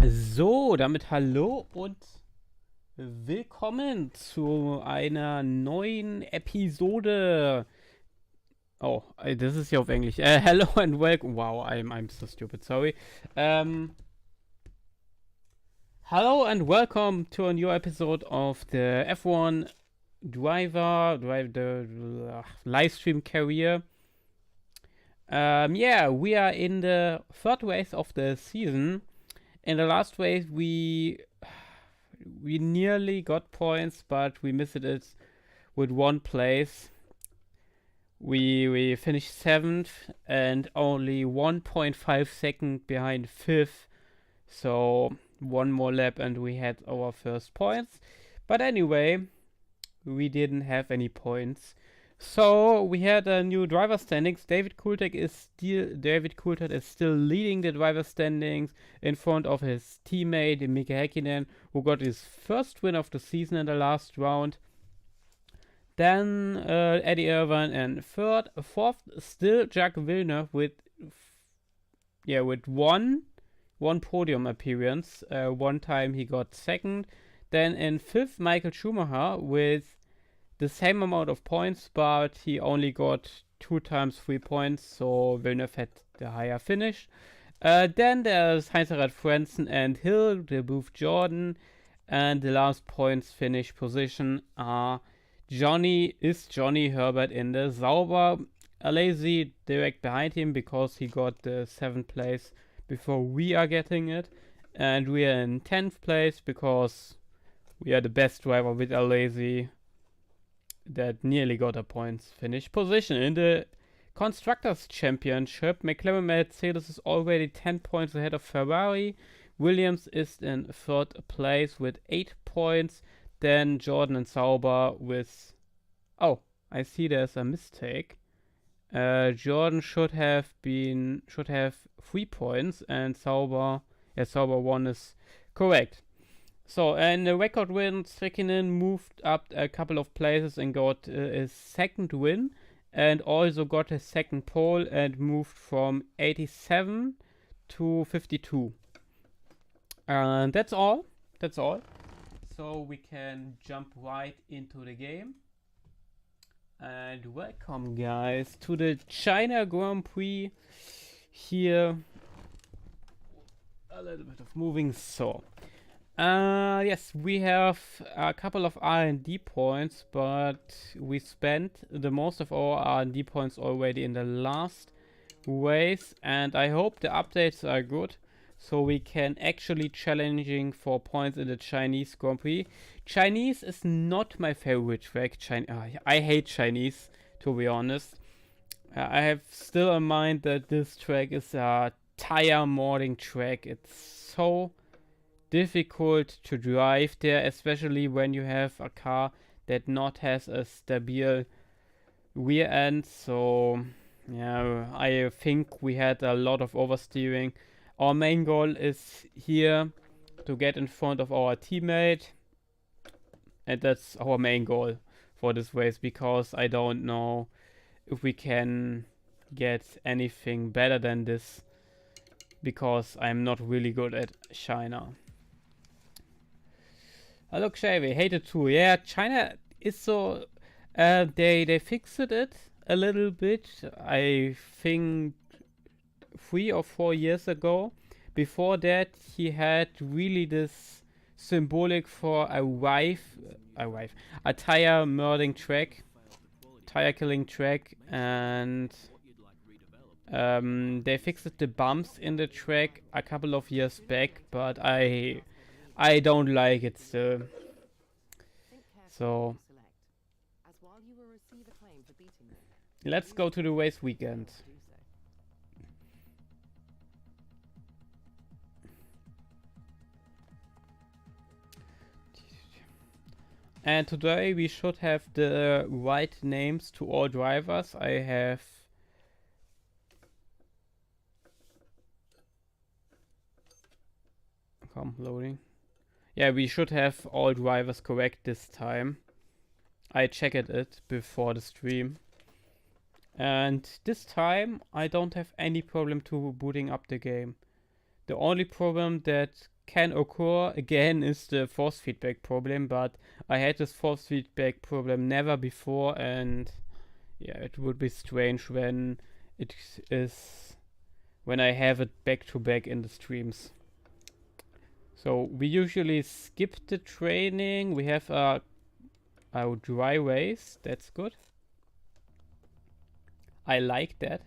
So, damit hallo und willkommen zu einer neuen Episode. Oh, das ist ja auf Englisch. Hello and welcome. Wow, I'm so stupid. Sorry. Um, Hello and welcome to a new episode of the F1 drive the live stream career. Yeah, we are in the third race of the season. In the last race, we nearly got points, but we missed it with one place. We finished 7th and only 1.5 seconds behind 5th. So one more lap and we had our first points. But anyway, we didn't have any points. So we had a new driver standings. David Coulthard is still leading the driver standings in front of his teammate Mika Häkkinen, who got his first win of the season in the last round. Then Eddie Irvine in third, fourth still Jacques Villeneuve with one podium appearance. One time he got second. Then in fifth Michael Schumacher with the same amount of points, but he only got 2 times 3 points, so Villeneuve had the higher finish. Then there's Heinz-Harald Frentzen and Hill, they both Jordan, and the last points finish position are Johnny Herbert in the Sauber. Alesi direct behind him because he got the 7th place before we are getting it, and we are in 10th place because we are the best driver with Alesi that nearly got a points finish position. In the Constructors' Championship, McLaren Mercedes is already 10 points ahead of Ferrari. Williams is in 3rd place with 8 points. Then Jordan and Sauber with... Oh, I see there's a mistake. Jordan should have 3 points and Sauber 1 is correct. So, and the record win, Häkkinen moved up a couple of places and got his second win, and also got his second pole and moved from 87 to 52. And that's all. So we can jump right into the game. And welcome, guys, to the China Grand Prix. Here, a little bit of moving. So, yes, we have a couple of R&D points, but we spent the most of our R&D points already in the last race, and I hope the updates are good, so we can actually challenging for points in the Chinese Grand Prix. Chinese is not my favorite track. I hate Chinese, to be honest. I have still in mind that this track is a tire modding track. It's so difficult to drive there, especially when you have a car that not has a stable rear end. So yeah, I think we had a lot of oversteering. Our main goal is here to get in front of our teammate, and that's our main goal for this race, because I don't know if we can get anything better than this, because I'm not really good at China. Hello, Xavier. Hated too. Yeah, China is so... they fixed it a little bit, I think 3 or 4 years ago. Before that, he had really this symbolic for a tire murdering track, tire killing track, and they fixed the bumps in the track a couple of years back, but I don't like it still. So let's go to the race weekend. And today we should have the right names to all drivers. I have loading. Yeah, we should have all drivers correct this time. I checked it before the stream. And this time I don't have any problem to booting up the game. The only problem that can occur again is the force feedback problem, but I had this force feedback problem never before, and yeah, it would be strange when I have it back to back in the streams. So we usually skip the training. We have our dry race. That's good. I like that.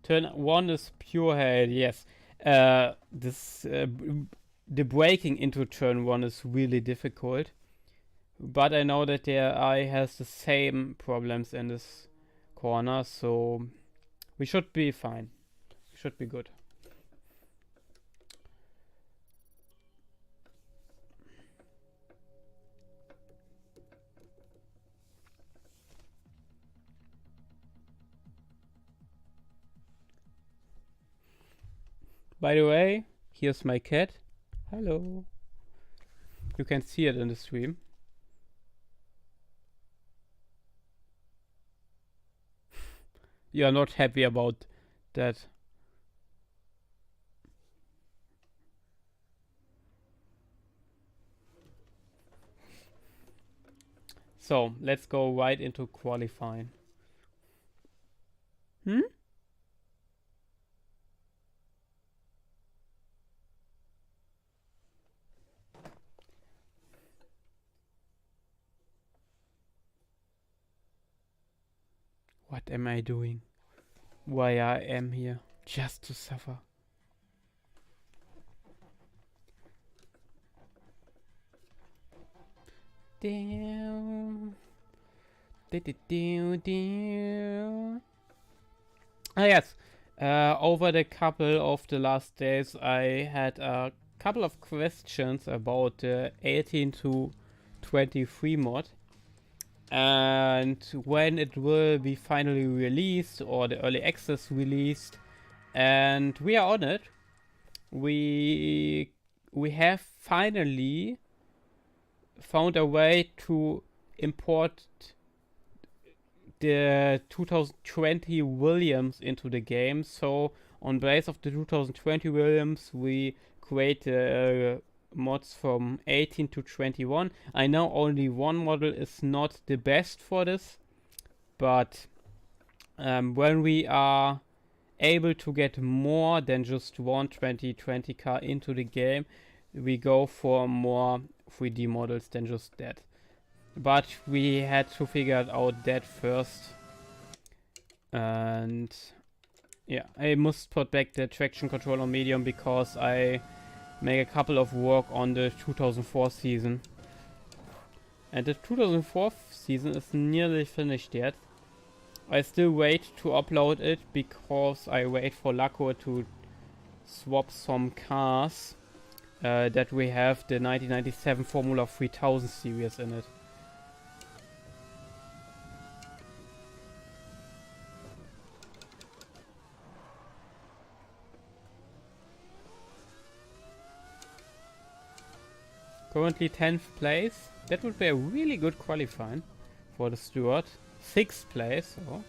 Turn 1 is pure hell. Yes. The braking into turn 1 is really difficult. But I know that the AI has the same problems in this corner, so we should be fine. Should be good. By the way, here's my cat. Hello. You can see it in the stream. You are not happy about that. So, let's go right into qualifying. What am I doing? Why I am here? Just to suffer. Down. Ah yes. Over the couple of the last days, I had a couple of questions about the 18 to 23 mod. And when it will be finally released, or the early access released, and we are on it. We have finally found a way to import the 2020 Williams into the game. So on base of the 2020 Williams, we create mods from 18 to 21. I know only one model is not the best for this, but when we are able to get more than just one 2020 car into the game, we go for more 3D models than just that. But we had to figure out that first. And yeah, I must put back the traction control on medium because I make a couple of work on the 2004 season. And the 2004 season is nearly finished yet. I still wait to upload it because I wait for Laco to swap some cars that we have the 1997 Formula 3000 series in it. Currently 10th place. That would be a really good qualifying for the Stewart. 6th place. Oh.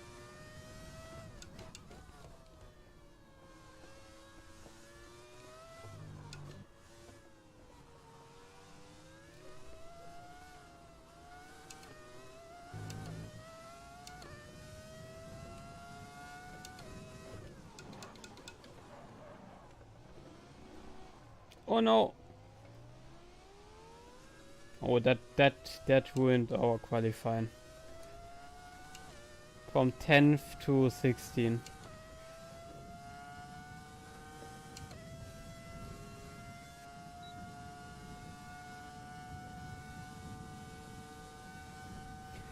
Oh no! Oh, that ruined our qualifying. From 10th to 16.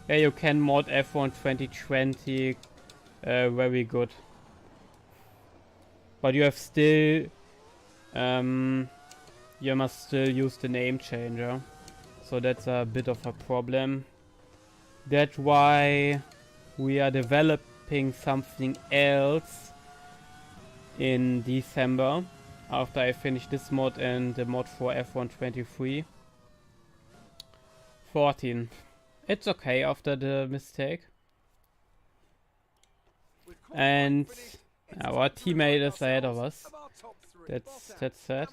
Yeah, you can mod F1 2020 very good. But you have still you must still use the name changer. So that's a bit of a problem. That's why we are developing something else in December after I finish this mod and the mod for F1 23. 14. It's okay after the mistake. And our teammate is ahead of us. That's sad.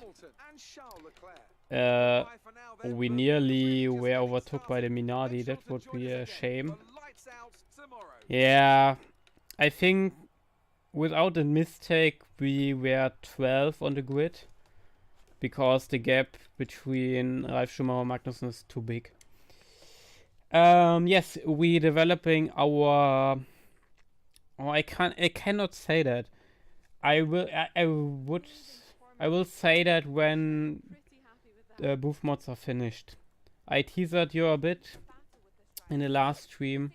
We nearly were overtook by the Minardi. That would be a shame. Yeah, I think without a mistake we were 12 on the grid because the gap between Ralf Schumacher and Magnussen is too big. Yes, we developing our. Oh, I cannot say that. I will say that when the booth mods are finished. I teasered you a bit in the last stream.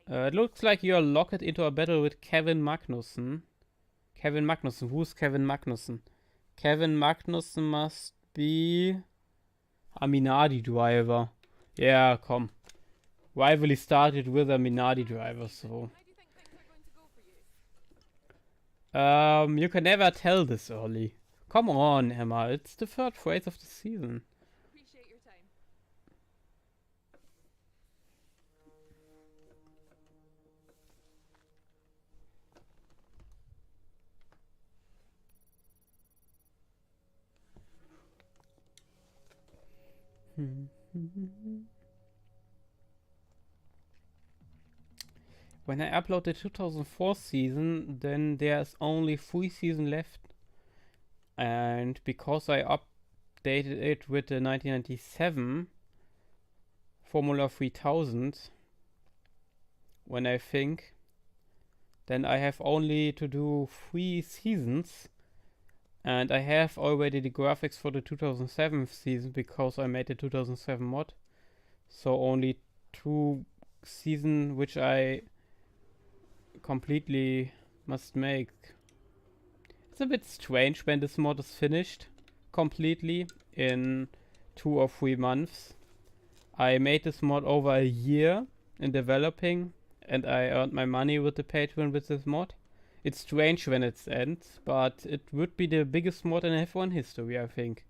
It looks like you are locked into a battle with Kevin Magnussen. Kevin Magnussen. Who's Kevin Magnussen? Kevin Magnussen must be a Minardi driver. Yeah, come. Rivalry started with a Minardi driver, so. You can never tell this early. Come on, Emma. It's the third race of the season. Appreciate your time. When I upload the 2004 season, then there's only 3 seasons left. And because I updated it with the 1997 Formula 3000, when I think, then I have only to do 3 seasons. And I have already the graphics for the 2007 season because I made the 2007 mod. So only 2 seasons which I completely must make. It's a bit strange when this mod is finished completely in 2 or 3 months. I made this mod over a year in developing and I earned my money with the Patreon with this mod. It's strange when it ends, but it would be the biggest mod in F1 history, I think.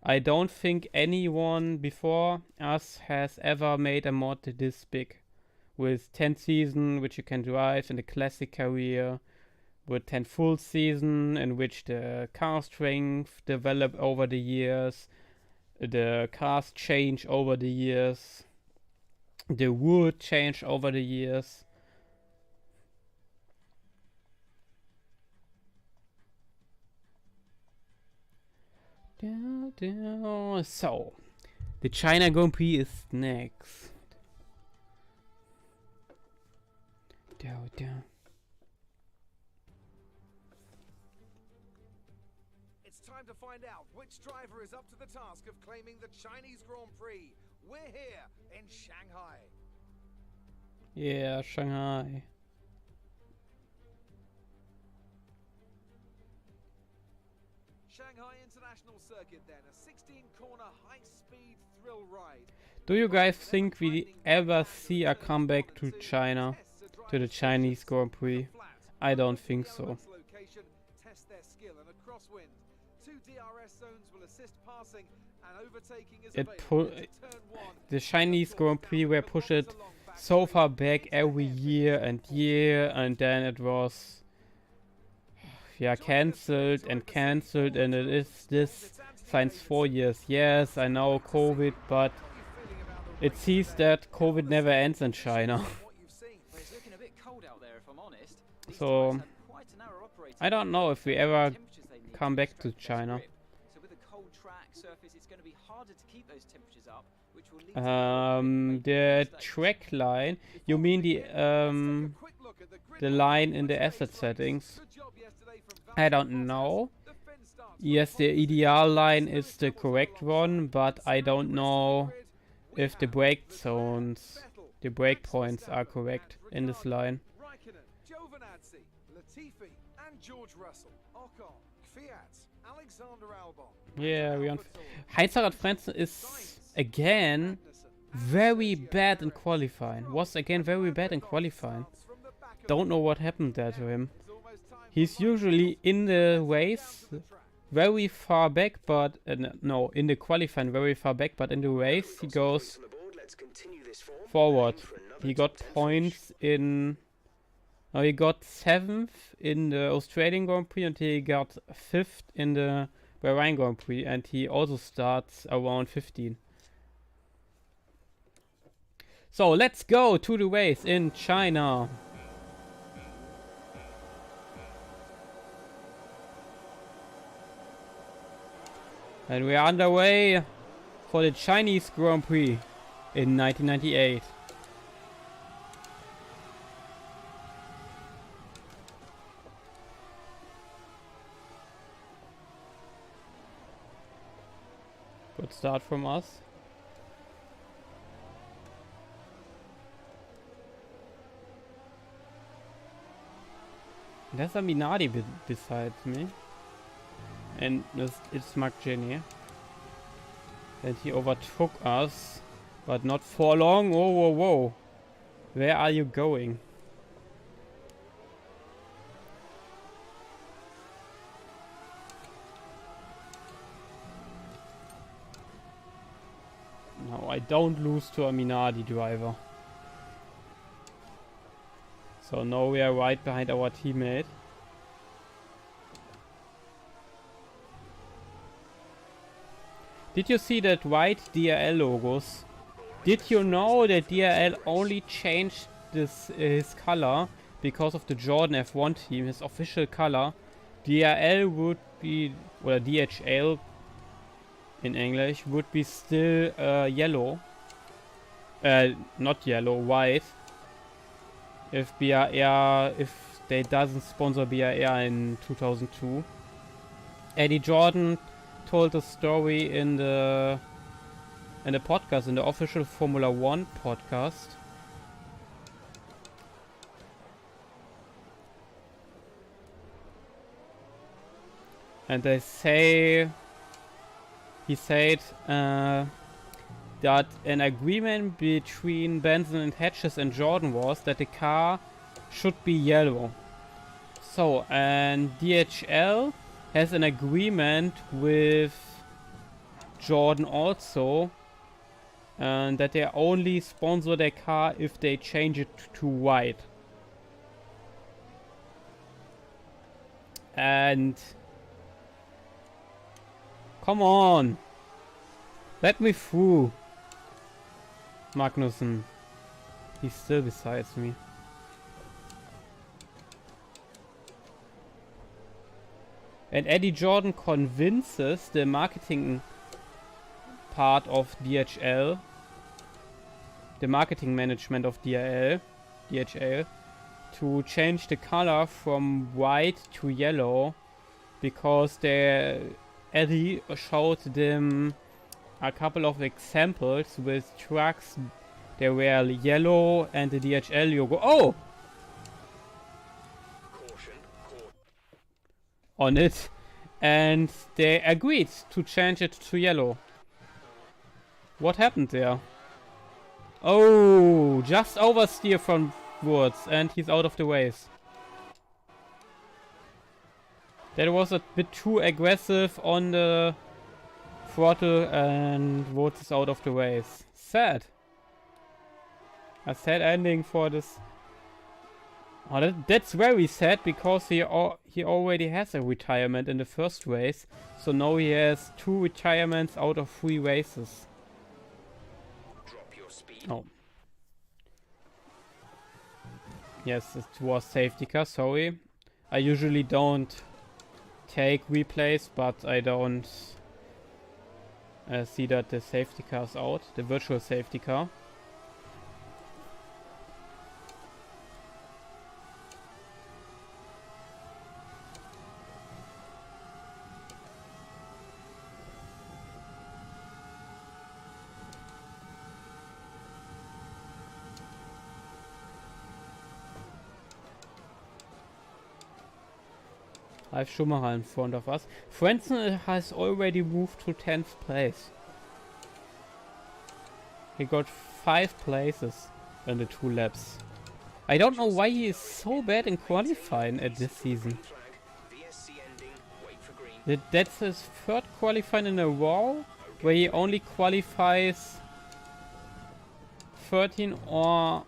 I don't think anyone before us has ever made a mod this big. With 10 seasons, which you can drive in the classic career, with 10 full seasons, in which the car strength develop over the years, the cars change over the years, the wood change over the years. So, the China Grand Prix is next. It's time to find out which driver is up to the task of claiming the Chinese Grand Prix. We're here in Shanghai. Yeah, Shanghai. Shanghai International Circuit then, a 16-corner high-speed thrill ride. Do you guys think we ever see a comeback to China, to the Chinese Grand Prix? I don't think so. Test their skill and a crosswind. 2 DRS zones will assist passing and overtaking is the Chinese Grand Prix were pushed so far back every year, and then it was cancelled, and it is this since 4 years. Yes, I know COVID, but it seems that COVID never ends in China. So I don't know if we ever come back to China. The track line, you mean the line in the asset settings? I don't know. Yes, the ideal line is the correct one, but I don't know if the brake zones, the brake points are correct in this line. Yeah, Heinz-Harald Frentzen is again very bad in qualifying. Was again very bad in qualifying. Don't know what happened there to him. He's usually in the race very far back, but no, in the qualifying very far back, but in the race he goes forward. He got points in Now he got 7th in the Australian Grand Prix and he got 5th in the Bahrain Grand Prix, and he also starts around 15. So let's go to the race in China. And we are underway for the Chinese Grand Prix in 1998. Good start from us. There's a Minardi besides me. And it's Mark Jenny. And he overtook us. But not for long. Whoa, whoa, whoa. Where are you going? No, I don't lose to a Minardi driver. So now we are right behind our teammate. Did you see that white DRL logos? Did you know that DRL only changed his color because of the Jordan F1 team, his official color? DRL would be, or DHL in English, would be still yellow. Not yellow, white. If they doesn't sponsor BAR in 2002. Eddie Jordan told the story in the podcast, in the official Formula One podcast. And they say he said that an agreement between Benson and Hedges and Jordan was that the car should be yellow. So, and DHL has an agreement with Jordan also, and that they only sponsor their car if they change it to white. And come on, let me through. Magnussen. He's still besides me. And Eddie Jordan convinces the marketing part of DHL, the marketing management of DHL, to change the color from white to yellow, because Eddie showed them a couple of examples with trucks that were yellow and the DHL logo. Oh! On it, and they agreed to change it to yellow. What happened there? Oh, just oversteer from Woods, and he's out of the race. That was a bit too aggressive on the throttle, and Woods is out of the race. Sad. A sad ending for this. Oh, that's very sad, because he already has a retirement in the first race. So now he has 2 retirements out of 3 races. Drop your speed. Oh. Yes, it was safety car, sorry. I usually don't take replays, but I don't see that the safety car is out. The virtual safety car. I have Schumacher in front of us. Frentzen has already moved to 10th place. He got 5 places in the 2 laps. I don't know why he is so bad in qualifying at this season. That's his 3rd qualifying in a row, where he only qualifies 13 or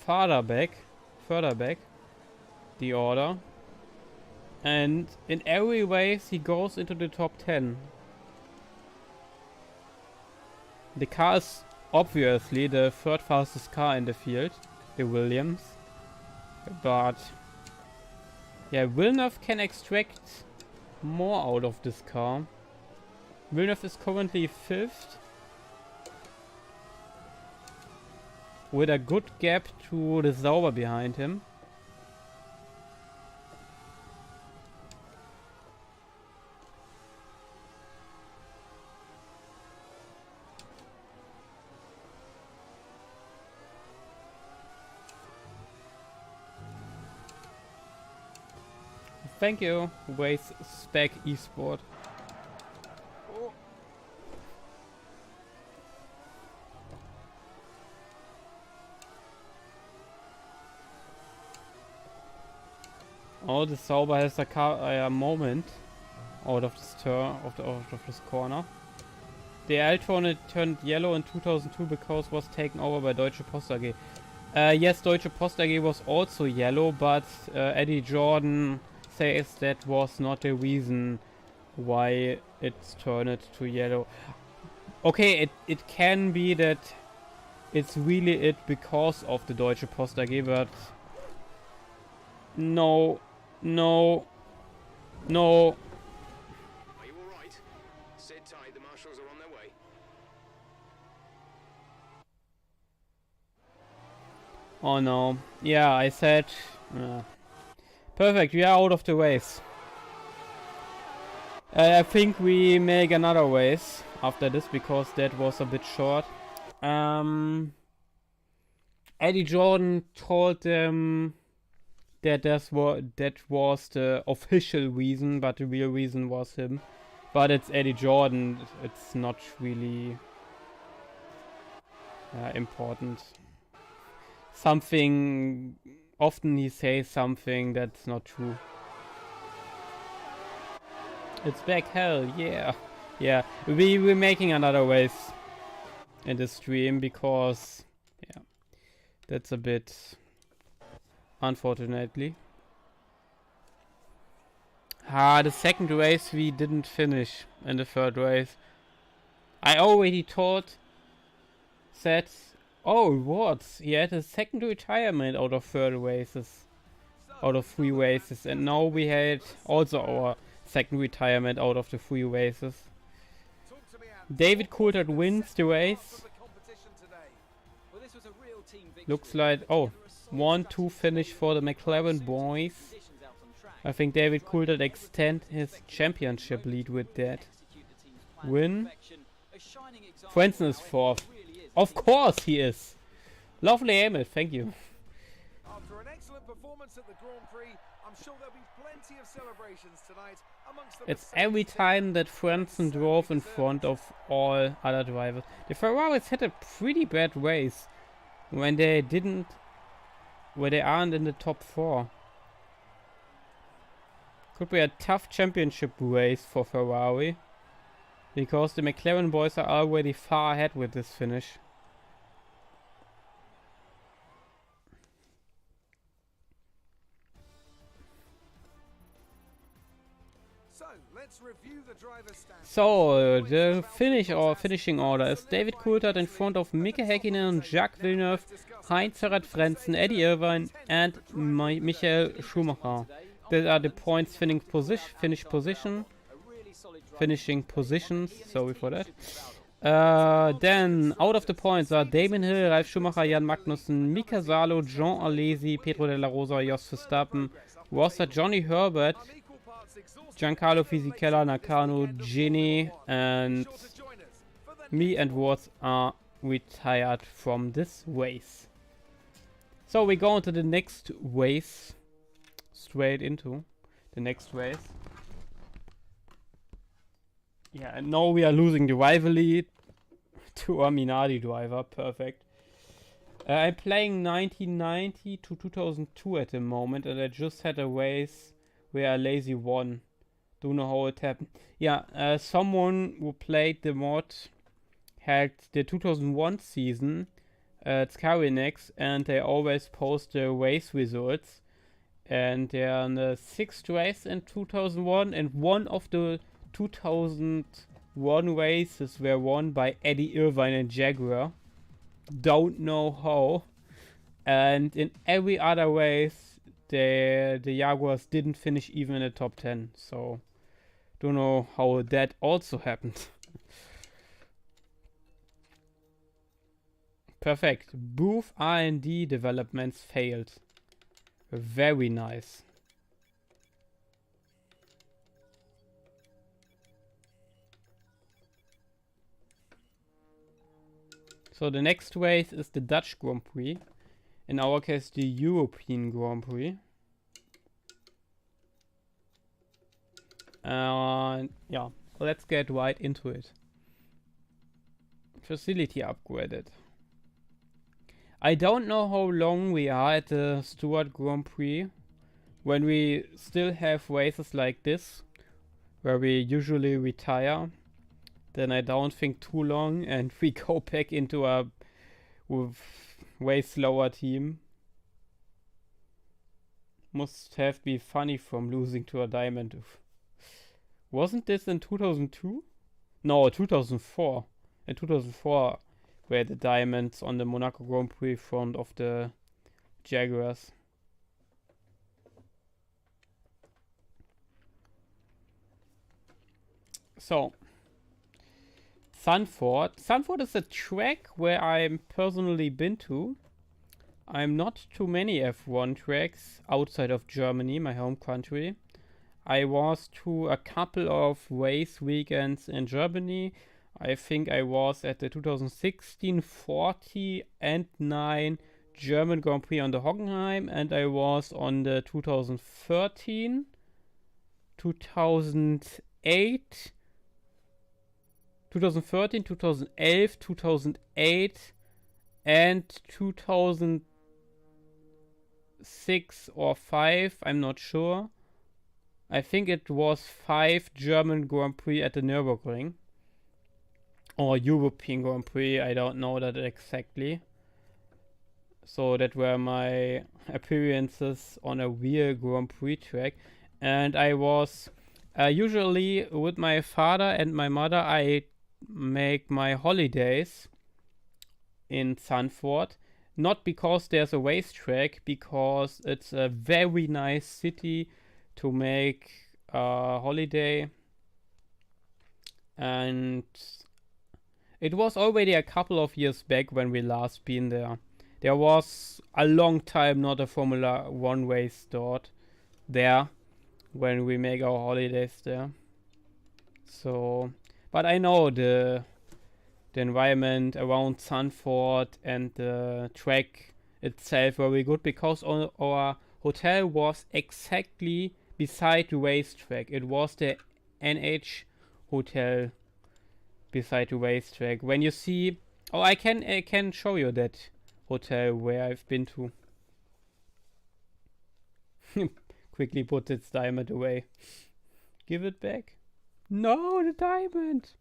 farther back. further back the order. And in every race he goes into the top 10. The car is obviously the third fastest car in the field, the Williams. But yeah, Villeneuve can extract more out of this car. Villeneuve is currently 5th, with a good gap to the Sauber behind him. Thank you, Waze Spec Esport. Oh, the Sauber has a moment out of this turn, out of this corner. The Altron turned yellow in 2002 because it was taken over by Deutsche Post AG. Yes, Deutsche Post AG was also yellow, but Eddie Jordan says that was not the reason why it's turned to yellow. Okay, it can be that it's really it because of the Deutsche Post AG, but no. No. No. Are you alright? Sit tight, the marshals are on their way. Oh no. Yeah, I said... Perfect, we are out of the race. I think we make another race after this because that was a bit short. Eddie Jordan told them that was the official reason, but the real reason was him. But it's Eddie Jordan, it's not really important. Often he says something that's not true. It's back, hell, yeah. Yeah, we're making another race in the stream because, yeah, that's a bit... unfortunately. The second race we didn't finish in the third race. I already said, oh what? He had a second retirement out of 3 races. And now we had also our second retirement out of the 3 races. David Coulthard wins the race. Looks like, oh, 1-2 finish for the McLaren boys. I think David Coulthard extend his championship lead with that win. Frentzen is 4th. Of course he is. Lovely Emil, thank you. After an excellent performance at the Grand Prix, I'm sure there'll be plenty of celebrations tonight amongst the It's every time that Frentzen drove in front of all other drivers. The Ferraris had a pretty bad race when they aren't in the top 4. Could be a tough championship race for Ferrari, because the McLaren boys are already far ahead with this finish. So the finishing order is David Coulthard in front of Mika Häkkinen, Jacques Villeneuve, Heinz Harald Frentzen, Eddie Irvine and Michael Schumacher. These are the points finishing positions, sorry for that. Then out of the points are Damon Hill, Ralf Schumacher, Jan Magnussen, Mika Salo, Jean Alesi, Pedro de la Rosa, Jos Verstappen, Rosser, Johnny Herbert, Giancarlo Fisichella, Nakano, Ginny, and me and Watts are retired from this race. So we go into the next race. Straight into the next race. Yeah, and now we are losing the rivalry to a Minardi driver. Perfect. I'm playing 1990 to 2002 at the moment, and I just had a race where a lazy won. Don't know how it happened. Yeah, someone who played the mod had the 2001 season It's Carinex, and they always post the race results. And they're on the 6th race in 2001, and one of the 2001 races were won by Eddie Irvine and Jaguar. Don't know how. And in every other race, the Jaguars didn't finish even in the top 10. So, don't know how that also happened. Perfect. Both R&D developments failed. Very nice. So the next race is the Dutch Grand Prix. In our case, the European Grand Prix. Yeah, let's get right into it. Facility upgraded. I don't know how long we are at the Stuart Grand Prix when we still have races like this, where we usually retire. Then I don't think too long, and we go back into a way slower team. Must have been funny from losing to a diamond. Wasn't this in 2002? No, 2004. In 2004 were the diamonds on the Monaco Grand Prix front of the Jaguars. So, Zandvoort. Zandvoort is a track where I'm personally been to. I'm not too many F1 tracks outside of Germany, my home country. I was to a couple of race weekends in Germany. I think I was at the 2016 40 and 9 German Grand Prix on the Hockenheim, and I was on the 2013, 2008, 2013, 2011, 2008, and 2006 or 5, I'm not sure. I think it was 5 German Grand Prix at the Nürburgring. Or European Grand Prix, I don't know that exactly. So that were my appearances on a real Grand Prix track. And I was usually with my father and my mother, I make my holidays in Zandvoort. Not because there's a racetrack, because it's a very nice city to make a holiday. And it was already a couple of years back when we last been there. There was a long time not a Formula 1 race start there when we make our holidays there. So, but I know the environment around Zandvoort and the track itself very good, because our hotel was exactly beside the racetrack. It was the NH hotel beside the racetrack. When you see, oh, I can show you that hotel where I've been to. Quickly put its diamond away. Give it back. No, the diamond.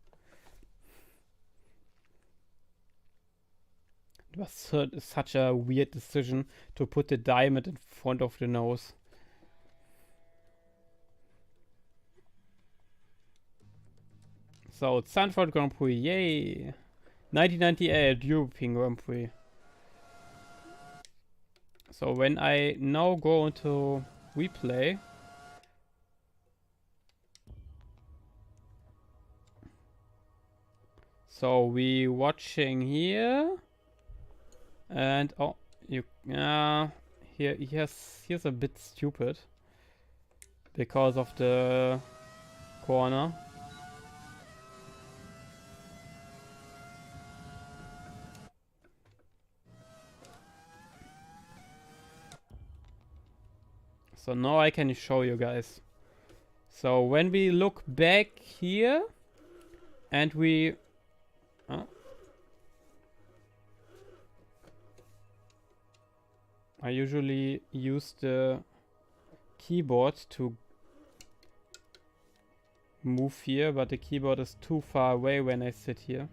It was such a weird decision to put the diamond in front of the nose. So, Zandvoort Grand Prix, yay! 1998 European Grand Prix. So, when I now go into replay, so we watching here, and oh, here's a bit stupid because of the corner. So now I can show you guys. So when we look back here and we I usually use the keyboard to move here, but the keyboard is too far away when I sit here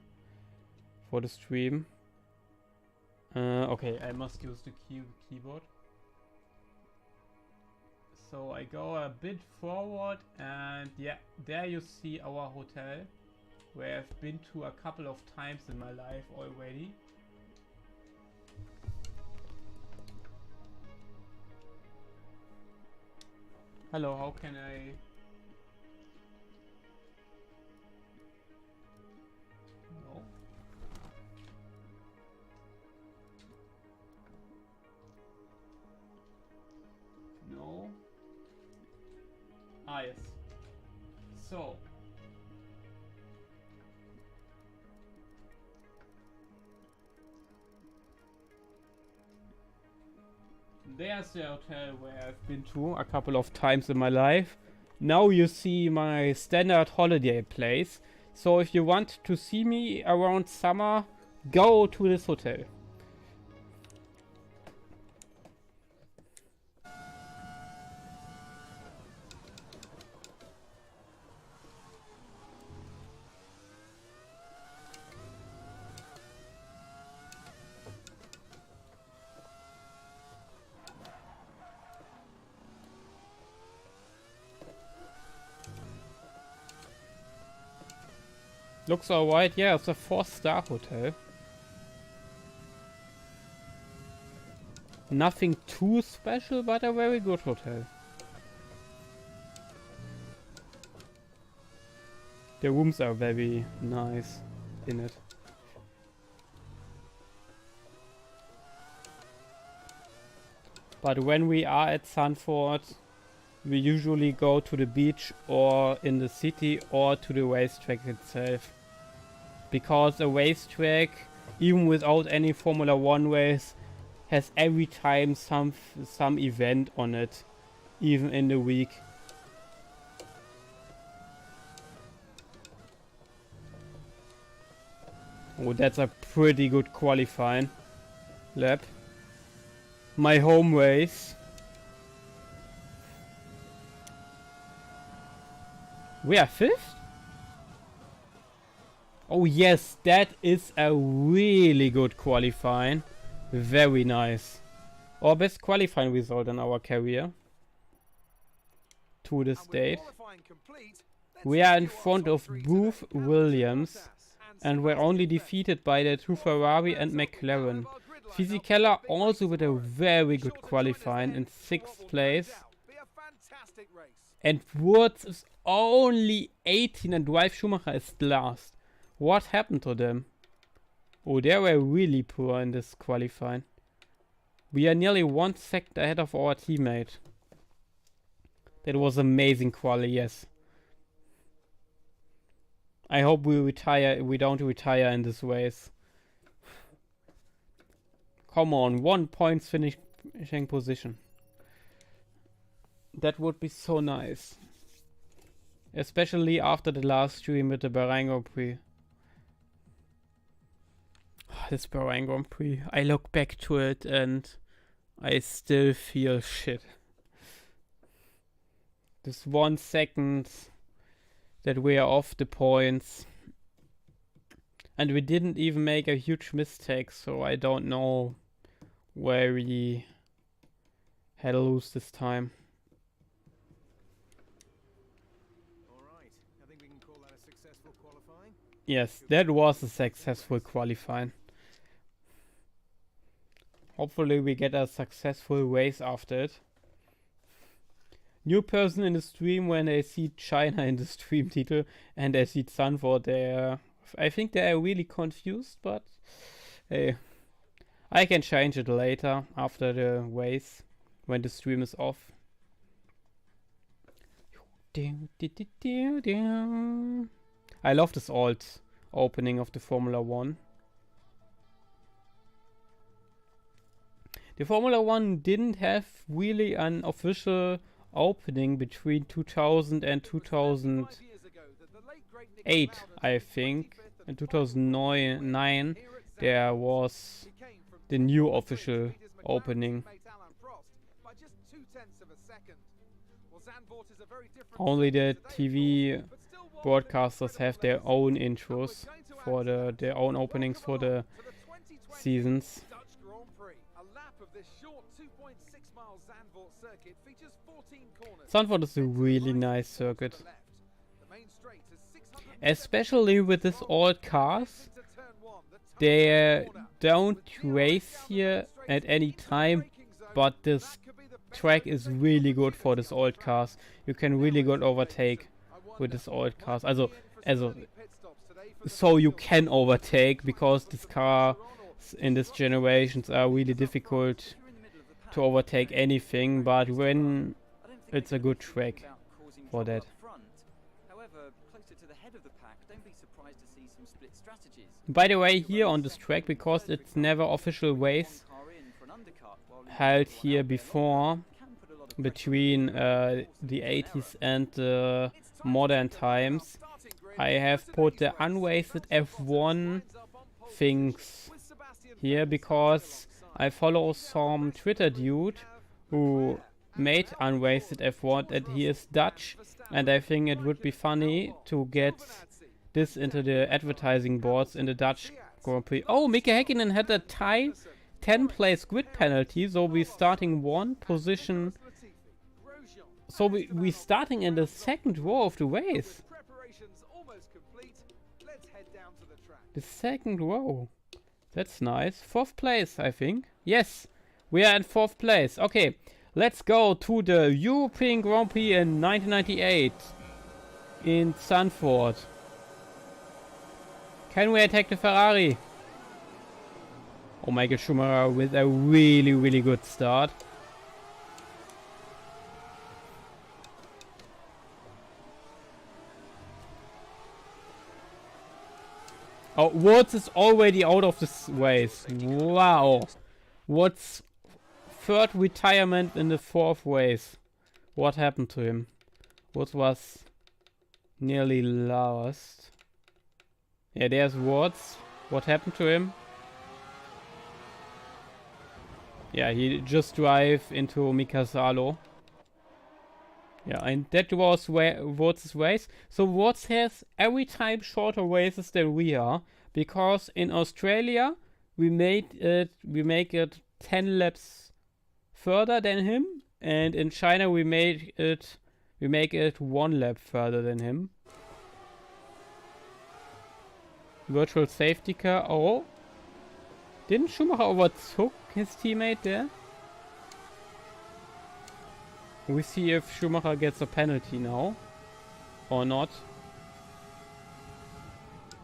for the stream. Okay, I must use the keyboard. So I go a bit forward, and yeah, there you see our hotel, where I've been to a couple of times in my life already. Hello, how can I... No. No. Ah, yes. So. There's the hotel where I've been to a couple of times in my life. Now you see my standard holiday place. So if you want to see me around summer, go to this hotel. Looks alright, yeah, it's a 4-star hotel. Nothing too special, but a very good hotel. The rooms are very nice in it. But when we are at Sanford, we usually go to the beach or in the city or to the racetrack itself. Because a racetrack, even without any Formula 1 race, has every time some event on it, even in the week. Oh, that's a pretty good qualifying lap. My home race. We are 5th? Oh yes, that is a really good qualifying. Very nice. Our best qualifying result in our career. To this date. We are in front of both Williams. And we're only defeated by the 2 Ferrari and McLaren. Fisichella also with a very good qualifying in 6th place. And Woods is only 18 and Michael Schumacher is last. What happened to them? Oh, they were really poor in this qualifying. We are nearly 1 second ahead of our teammate. That was amazing quali, yes. I hope we don't retire in this race. Come on, 1 point finishing position. That would be so nice. Especially after the last stream with the Bahrain Grand Prix. This Bahrain Grand Prix. I look back to it and I still feel shit. This 1 second that we are off the points. And we didn't even make a huge mistake, so I don't know where we had to lose this time. Alright, I think we can call that a successful qualifying. Yes, that was a successful qualifying. Hopefully we get a successful race after it. New person in the stream, when they see China in the stream title and they see Sanford, I think they are really confused, but hey, I can change it later after the race when the stream is off. I love this old opening of the Formula 1. The Formula 1 didn't have really an official opening between 2000 and 2008, I think. In 2009 there was the new official opening. Only the TV broadcasters have their own intros for their own openings for the seasons. The short 2.6-mile Zandvoort circuit features 14 corners. Zandvoort is a really nice circuit. The main straight is 600 Especially with these old cars. They don't race here at any time, but this track is really good for these old cars. You can really good overtake with these old cars. So you can overtake, because these cars in this generations are really difficult to overtake anything, but when it's a good track for that. By the way, here on this track, because it's never official race held here before, between the 80s and the modern times, I have put the unwasted F1 things here, because I follow some Twitter dude who made unwasted F1, and he is Dutch, and I think it would be funny to get this into the advertising boards in the Dutch Grand Prix. Oh, Mika Häkkinen had a tie 10 place grid penalty, so we starting one position. So we starting in the second row of the race. The second row. That's nice. 4th place, I think. Yes, we are in 4th place. Okay, let's go to the European Grand Prix in 1998 in Zandvoort. Can we attack the Ferrari? Oh, Michael Schumacher with a really, really good start. Oh, Wurz is already out of this race. Wow. What's 3rd retirement in the 4th race? What happened to him? Wurz was nearly last. Yeah, there's Wurz. What happened to him? Yeah, he just drive into Mika Salo. Yeah, and that was Wurz's race. So Wurz has every time shorter races than we are, because in Australia we make it 10 laps further than him, and in China we make it 1 lap further than him. Virtual safety car. Oh, didn't Schumacher overtook his teammate there? We see if Schumacher gets a penalty now or not.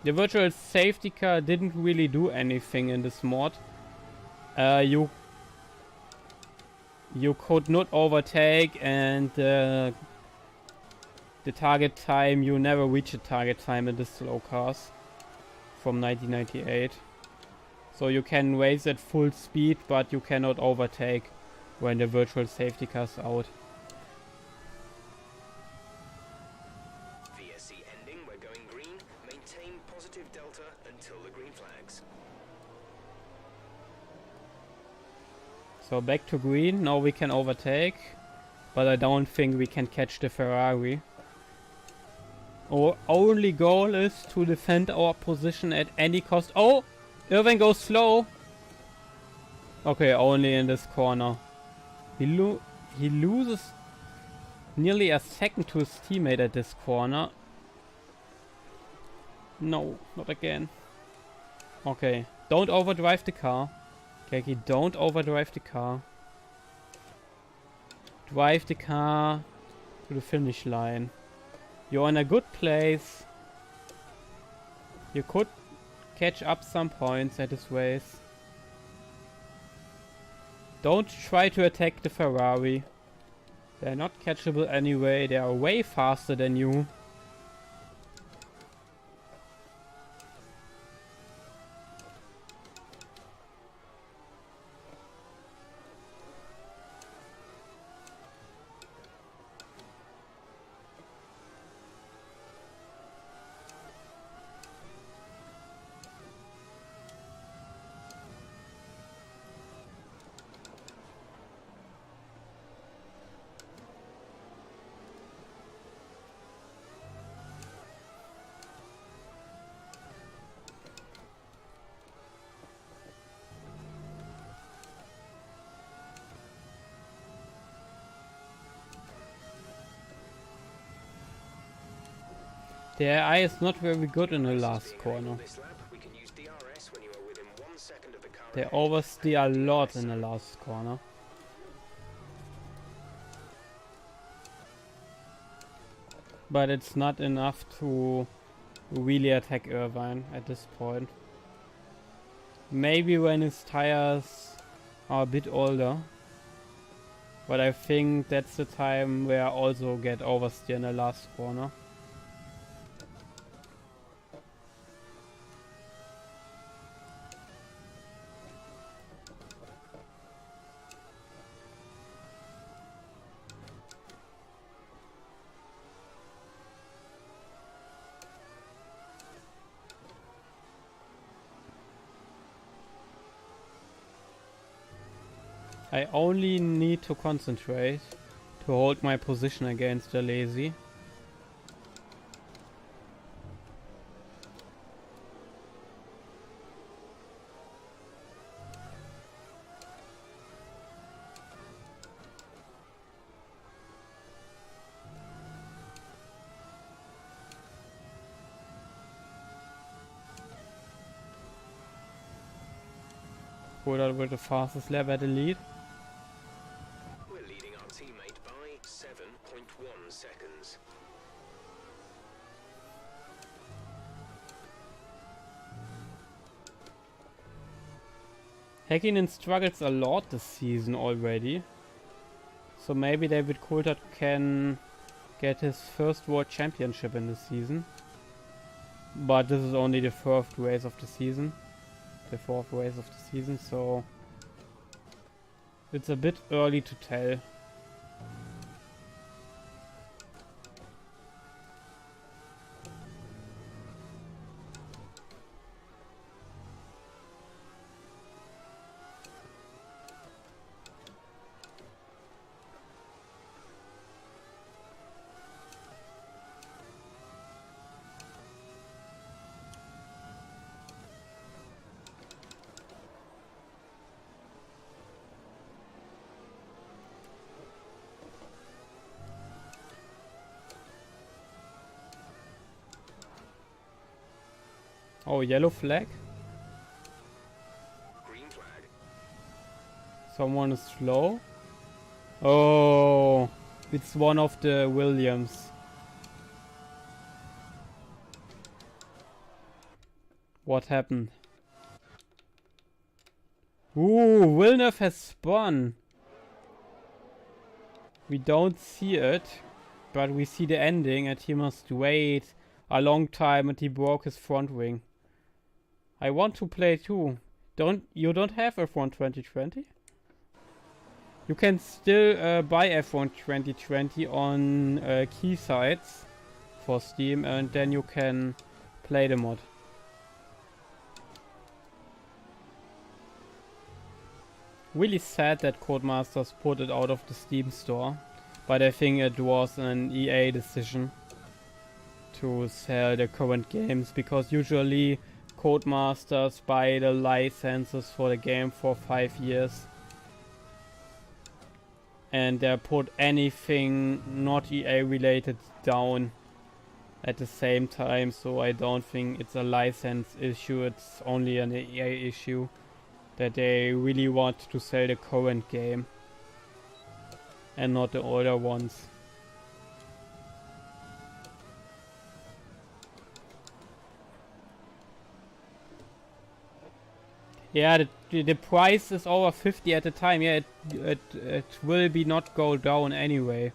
The virtual safety car didn't really do anything in this mod. You could not overtake, and the target time, you never reach the target time in the slow cars from 1998. So you can race at full speed, but you cannot overtake when the virtual safety car's out. VSC ending, we're going green. Maintain positive delta until the green flags. So back to green, now we can overtake, but I don't think we can catch the Ferrari. Our only goal is to defend our position at any cost. Oh! Irving goes slow. Okay, only in this corner. He loses nearly a second to his teammate at this corner. No, not again. Okay, don't overdrive the car. Keki, don't overdrive the car. Drive the car to the finish line. You're in a good place. You could catch up some points at this race. Don't try to attack the Ferrari. They're not catchable anyway. They are way faster than you. The AI is not very good in the last corner. This lap, we can use DRS when you are within 1 second of the car They ahead. oversteer a lot in the last corner. But it's not enough to really attack Irvine at this point. Maybe when his tires are a bit older. But I think that's the time where I also get oversteer in the last corner. I only need to concentrate to hold my position against the lazy. Oder with the fastest lap at the lead. We're leading our teammate by 7.1 seconds. Häkkinen struggles a lot this season already. So maybe David Coulthard can get his first world championship in this season. But this is only the fourth race of the season. So it's a bit early to tell. Oh, yellow flag. Green flag. Someone is slow. Oh, it's one of the Williams. What happened? Ooh, Villeneuve has spun. We don't see it, but we see the ending and he must wait a long time and he broke his front wing. I want to play too. You don't have F1 2020? You can still buy F1 2020 on key sites for Steam and then you can play the mod. Really sad that Codemasters put it out of the Steam store, but I think it was an EA decision to sell the current games because usually Codemasters buy the licenses for the game for 5 years and they put anything not EA related down at the same time, so I don't think it's a license issue, it's only an EA issue that they really want to sell the current game and not the older ones. Yeah, the price is over 50 at the time. Yeah, it will be not go down anyway,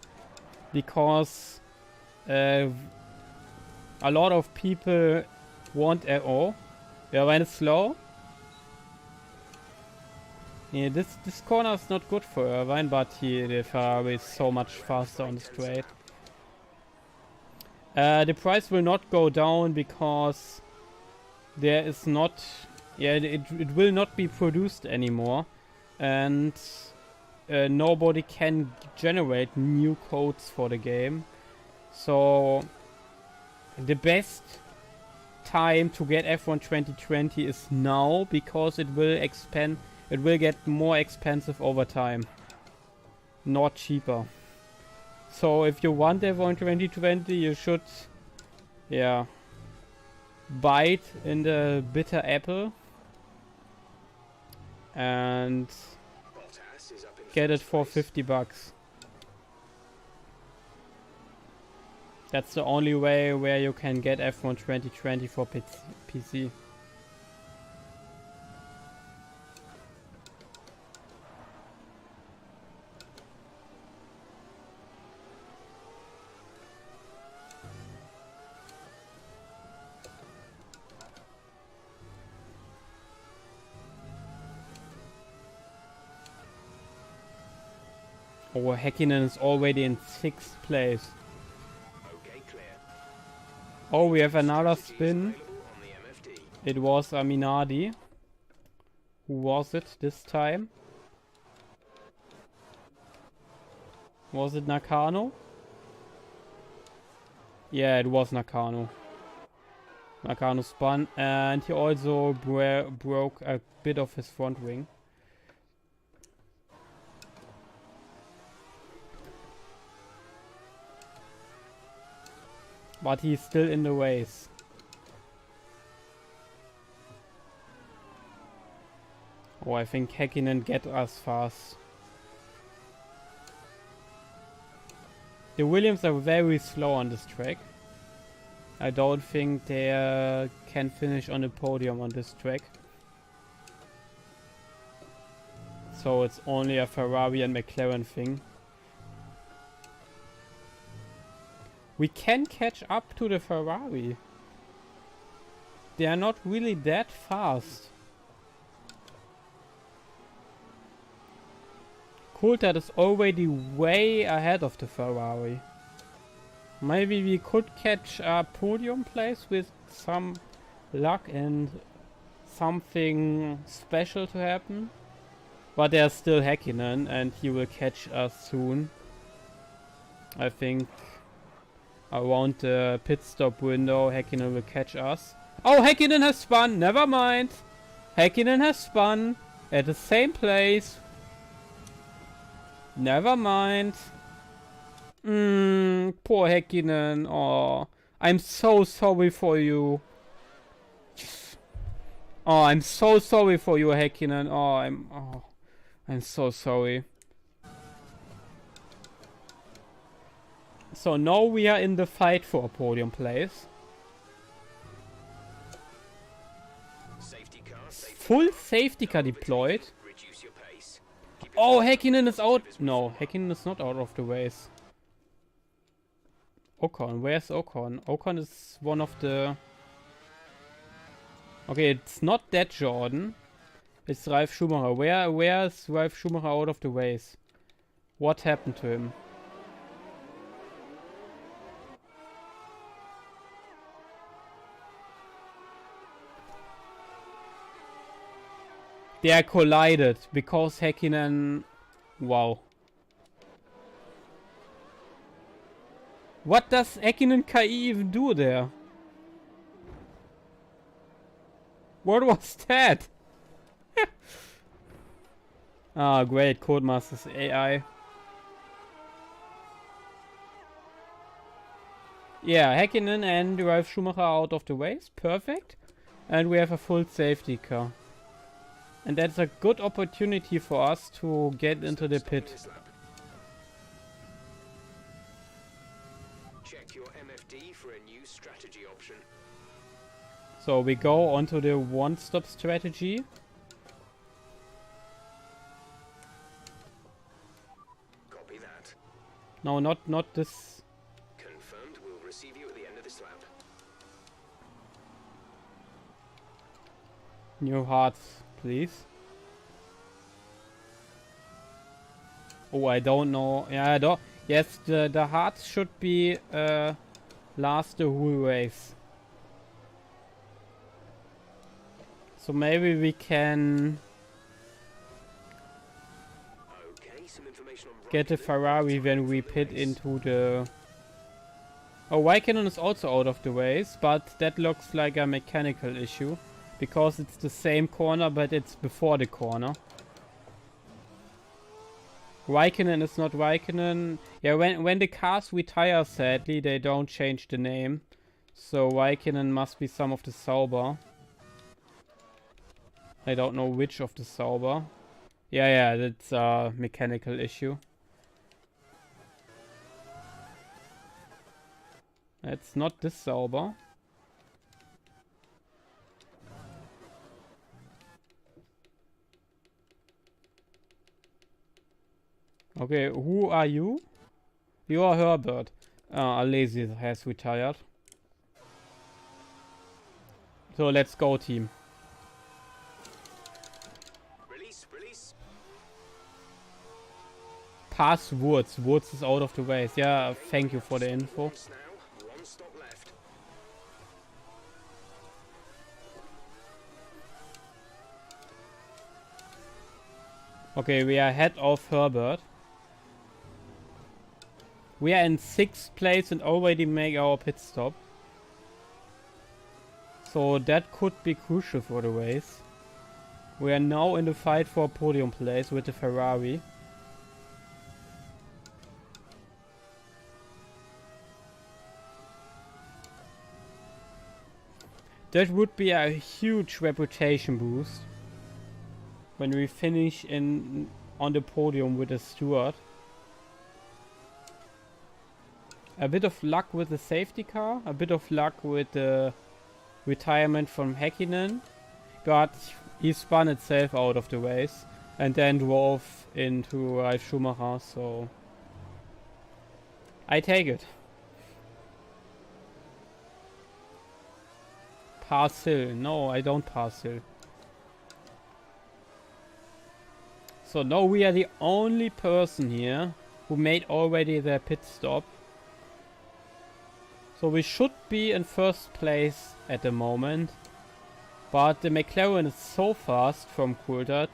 because a lot of people want oh, yeah, when it's slow. Yeah, this corner is not good for Irvine, but the Ferrari is so much faster on the straight. The price will not go down because there is not. Yeah, it will not be produced anymore, and nobody can generate new codes for the game. So the best time to get F1 2020 is now because it will expand. It will get more expensive over time, not cheaper. So if you want F1 2020, you should yeah, bite in the bitter apple and Bottas is up in get it first for place. 50 bucks. That's the only way where you can get F1 2020 for PC. Oh, Häkkinen is already in 6th place. Okay, clear. Oh, we have another Strategy is spin. available on the MFD. It was Minardi. Who was it this time? Was it Nakano? Yeah, it was Nakano. Nakano spun, and he also broke a bit of his front wing. But he's still in the race. Oh, I think Häkkinen get us fast. The Williams are very slow on this track. I don't think they can finish on the podium on this track. So it's only a Ferrari and McLaren thing. We can catch up to the Ferrari. They are not really that fast. Coulthard is already way ahead of the Ferrari. Maybe we could catch a podium place with some luck and something special to happen. But there's still Häkkinen and he will catch us soon. I think around the pit stop window Häkkinen will catch us. Oh, Häkkinen has spun! Never mind! Häkkinen has spun at the same place. Never mind. Poor Häkkinen. Oh, I'm so sorry for you. Oh, I'm so sorry for you, Häkkinen. I'm so sorry. So now we are in the fight for a podium place. Safety car, Full safety car deployed. reduce your pace. Keep it Oh, Häkkinen is out. No, Häkkinen is not out of the race. Ocon, where's Ocon? Ocon is one of the... Okay, it's not that Jordan. It's Ralf Schumacher. Where is Ralf Schumacher out of the race? What happened to him? They are collided because Häkkinen... Wow. What does Häkkinen KI even do there? What was that? Ah, great. Codemasters AI. Yeah, Häkkinen and Ralf Schumacher out of the race. Perfect. And we have a full safety car. And that's a good opportunity for us to get into the pit. This lap. Check your MFD for a new strategy option. So we go onto the one-stop strategy. Copy that. No, not this. Confirmed. We'll receive you at the end of this lap. New hearts, please. Oh, I don't know. Yeah, I don't. Yes, the hearts should be last the whole race. So maybe we can Okay, some information on get a Raikkonen. Ferrari when we pit into the... Oh, Raikkonen is also out of the race, but that looks like a mechanical issue. Because it's the same corner, but it's before the corner. Raikkonen is not Raikkonen. Yeah, when the cars retire, sadly, they don't change the name. So Raikkonen must be some of the Sauber. I don't know which of the Sauber. Yeah, that's a mechanical issue. It's not this Sauber. Okay, who are you? You are Herbert. Lazy has retired. So let's go, team. Release. Pass Woods. Woods is out of the way. Yeah, thank you for the info. Once now, one stop left. Okay, we are ahead of Herbert. We are in 6th place and already make our pit stop. So that could be crucial for the race. We are now in the fight for podium place with the Ferrari. That would be a huge reputation boost when we finish on the podium with a Stewart. A bit of luck with the safety car, a bit of luck with the retirement from Häkkinen, but he spun itself out of the race and then drove into Schumacher, so I take it. Pass hill. No, I don't pass hill. So now we are the only person here who made already their pit stop. So we should be in 1st place at the moment. But the McLaren is so fast from Coulthard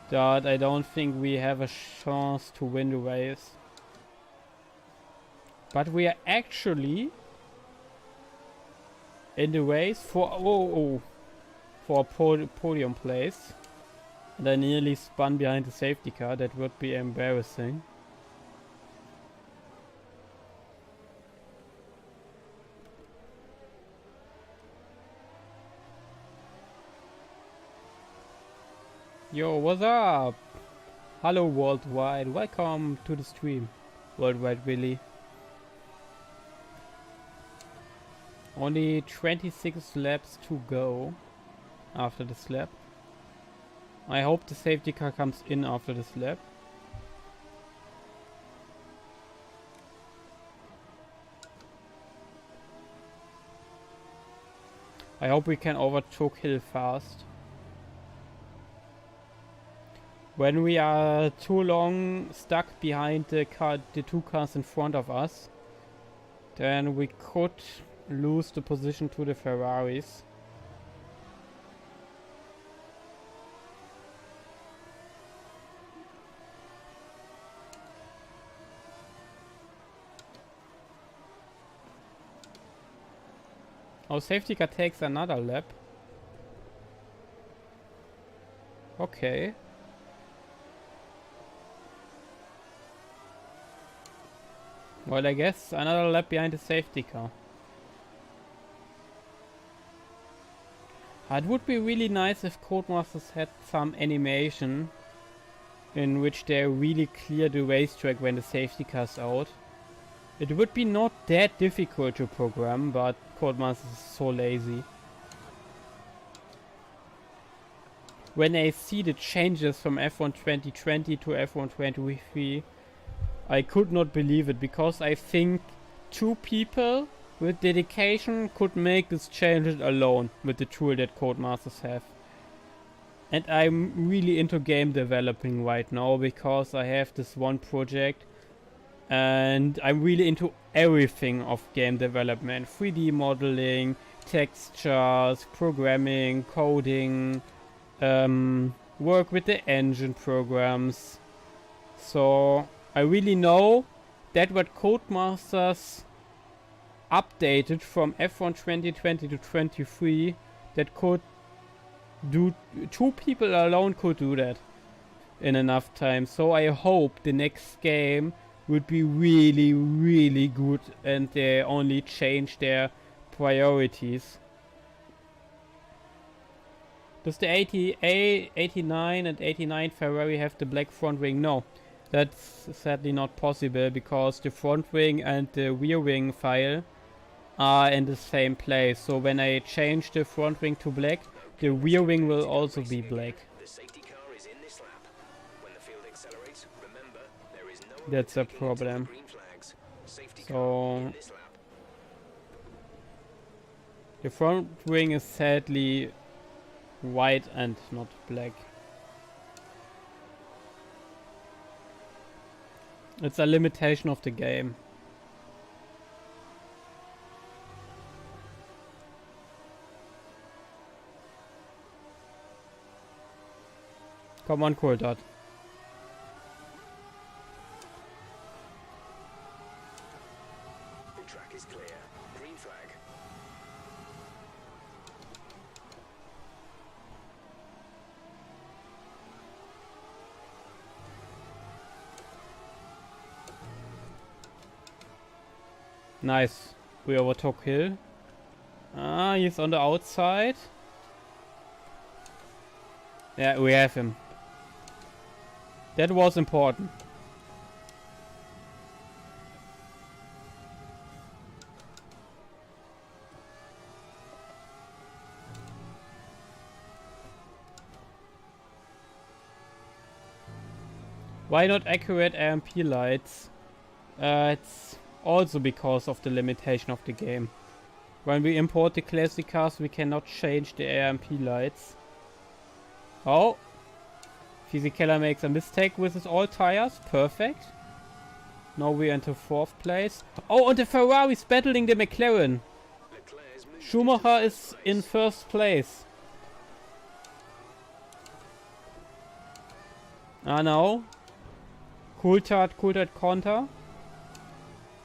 that I don't think we have a chance to win the race. But we are actually in the race for a podium place. And I nearly spun behind the safety car. That would be embarrassing. Yo, what's up? Hello worldwide, welcome to the stream. Worldwide Willy. Only 26 laps to go after this lap. I hope the safety car comes in after this lap. I hope we can overtake Hill fast. When we are too long stuck behind the 2 cars in front of us, then we could lose the position to the Ferraris. Our safety car takes another lap. Okay. Well, I guess another lap behind the safety car. It would be really nice if Codemasters had some animation in which they really clear the racetrack when the safety car's out. It would be not that difficult to program, but Codemasters is so lazy. When I see the changes from F1 2020 to F1 2023, I could not believe it, because I think 2 people with dedication could make this changes alone with the tool that Codemasters have. And I'm really into game developing right now, because I have this one project and I'm really into everything of game development. 3D modeling, textures, programming, coding, work with the engine programs. So I really know that what Codemasters updated from F1 2020 to 23, that could do, 2 people alone could do that in enough time. So I hope the next game would be really, really good and they only change their priorities. Does the 89 and 89 Ferrari have the black front wing? No, that's sadly not possible because the front wing and the rear wing file are in the same place. So when I change the front wing to black, the rear wing will also be black. The safety car is in this lap. When the field accelerates, remember there is no That's a overtaking until the problem. green flags. Safety car So in this lap. the front wing is sadly white and not black. It's a limitation of the game. Come on, Coulthard. The track is clear. Green flag. Nice. We overtook Hill. Ah, he's on the outside. Yeah, we have him. That was important. Why not accurate AMP lights? It's also because of the limitation of the game. When we import the classic cars, we cannot change the AMP lights. Oh! Fisichella makes a mistake with his all tires. Perfect. Now we enter 4th place. Oh, and the Ferrari's battling the McLaren. Leclerc's moved Schumacher into is in 1st place. Ah, no. Coulthard counter.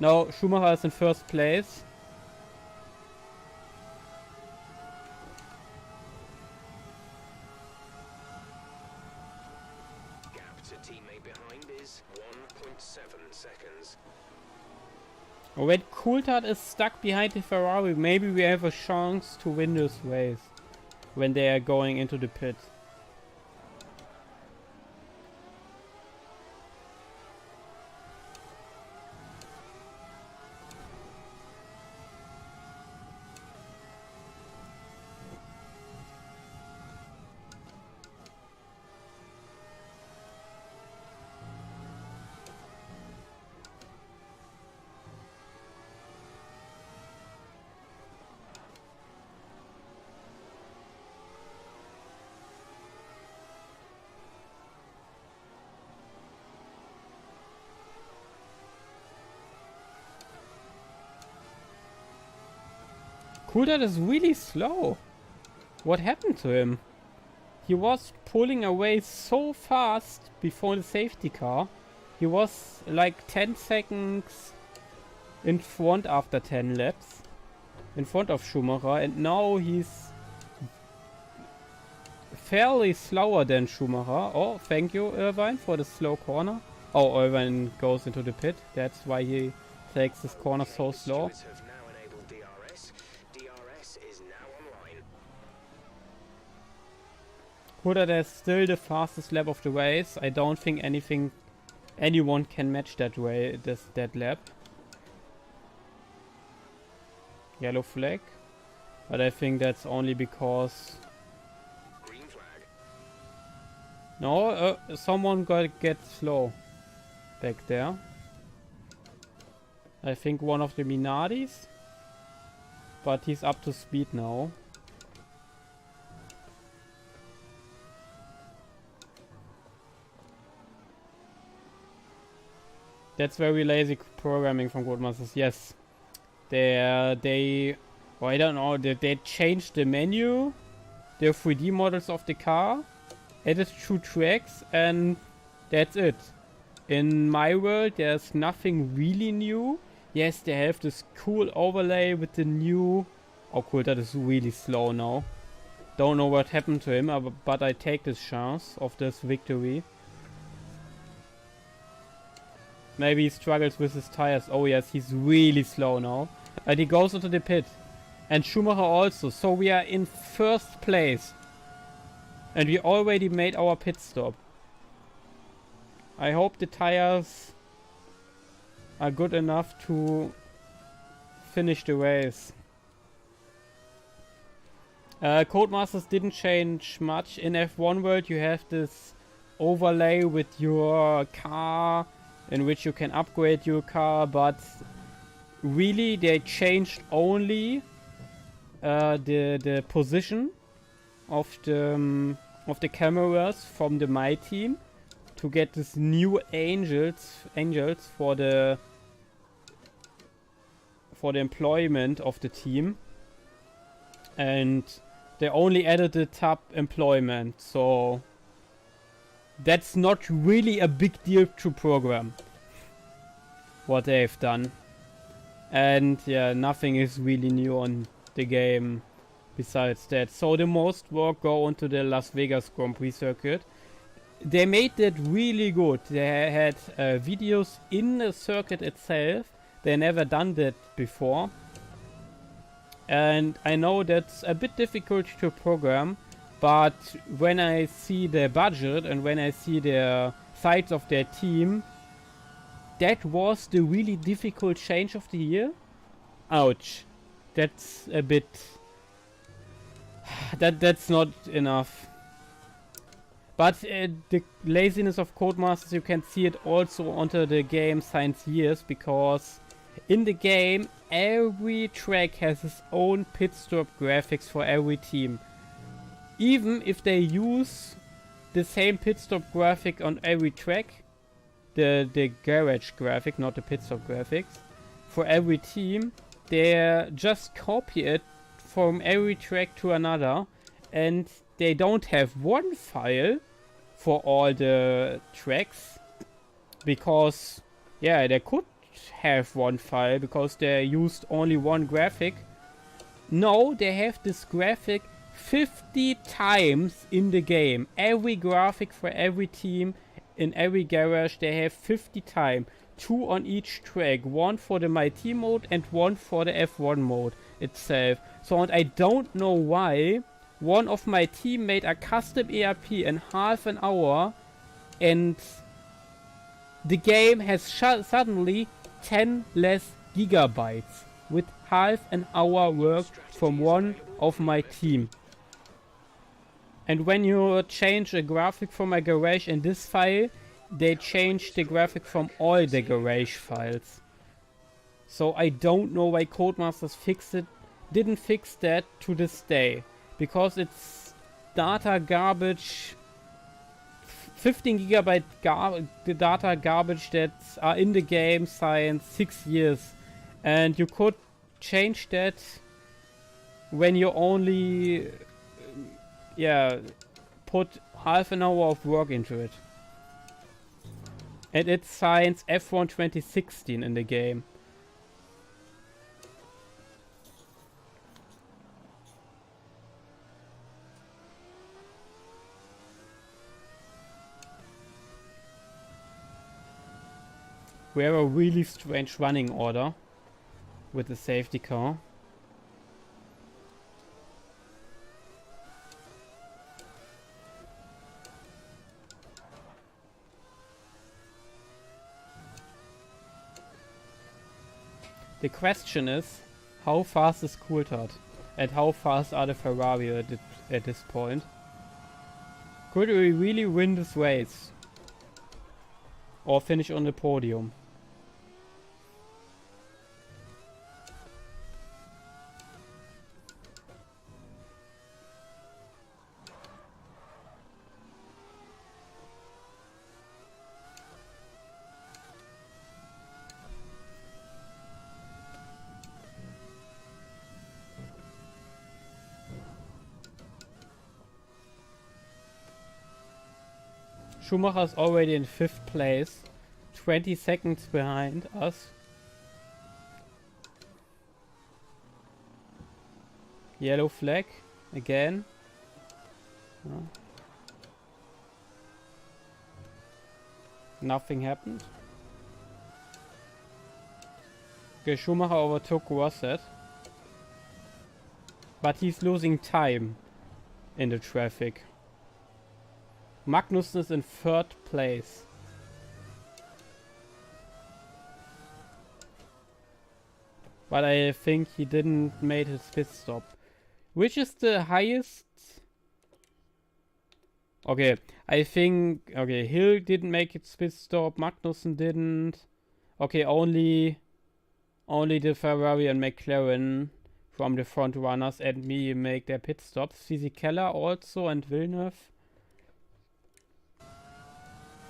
No, Schumacher is in 1st place. gap to teammate behind is 1.7 seconds. When Coulthard is stuck behind the Ferrari, maybe we have a chance to win this race when they are going into the pit. Coulthard is really slow. What happened to him? He was pulling away so fast before the safety car. He was like 10 seconds in front after 10 laps. In front of Schumacher, and now he's fairly slower than Schumacher. Oh, thank you, Irvine, for the slow corner. Oh, Irvine goes into the pit. That's why he takes this corner so slow. Stewards have now enabled DRS. DRS is now online. Coulthard is still the fastest lap of the race. I don't think anyone can match that lap. Yellow flag. But I think that's only because... Green flag. No, someone got get slow back there. I think one of the Minardis. But he's up to speed now. That's very lazy programming from Codemasters. Yes. They I don't know, they changed the menu, the 3D models of the car, added 2 tracks, and that's it. In my world, there's nothing really new. Yes, they have this cool overlay with the new... Oh, cool, that is really slow now. Don't know what happened to him, but I take this chance of this victory. Maybe he struggles with his tires. Oh yes, he's really slow now. And he goes into the pit. And Schumacher also. So we are in first place. And we already made our pit stop. I hope the tires are good enough to finish the race. Codemasters didn't change much. In F1 world you have this overlay with your car in which you can upgrade your car, but really they changed only the position of the cameras from the My Team to get this new angels for the employment of the team, and they only added the tab employment, so that's not really a big deal to program what they've done. And yeah, nothing is really new on the game besides that. So the most work go into the Las Vegas Grand Prix circuit. They made that really good. They had videos in the circuit itself. They never done that before. And I know that's a bit difficult to program, but when I see the budget and when I see the size of their team, that was the really difficult change of the year. Ouch. That's a bit... That's not enough. But the laziness of Codemasters, you can see it also onto the game Science Years, because in the game every track has its own pit stop graphics for every team. Even if they use the same pit stop graphic on every track, the garage graphic, not the pit stop graphics, for every team, they just copy it from every track to another, and they don't have one file for all the tracks, because yeah, they could have one file because they used only one graphic. No, they have this graphic 50 times in the game. Every graphic for every team in every garage they have 50 times. 2 on each track. 1 for the My Team mode and 1 for the F1 mode itself. So, and I don't know why one of my team made a custom ERP in half an hour and the game has suddenly 10 less gigabytes with half an hour work from one of my team. And when you change a graphic from a garage in this file, they change the graphic from all the garage files. So I don't know why Codemasters didn't fix that to this day. Because it's data garbage, 15 gigabyte data garbage that are in the game since 6 years. And you could change that when you only put half an hour of work into it. And it's since F1 2016 in the game. We have a really strange running order with the safety car. The question is, how fast is Coulthard? And how fast are the Ferrari at this point? Could we really win this race? Or finish on the podium? Schumacher's already in 5th place, 20 seconds behind us. Yellow flag again. No. Nothing happened. Okay, Schumacher overtook Rosset. But he's losing time in the traffic. Magnussen is in 3rd place. But I think he didn't make his pit stop. Which is the highest? Okay, I think... Okay, Hill didn't make its pit stop. Magnussen didn't. Okay, only the Ferrari and McLaren from the front runners and me make their pit stops. Fisichella also and Villeneuve.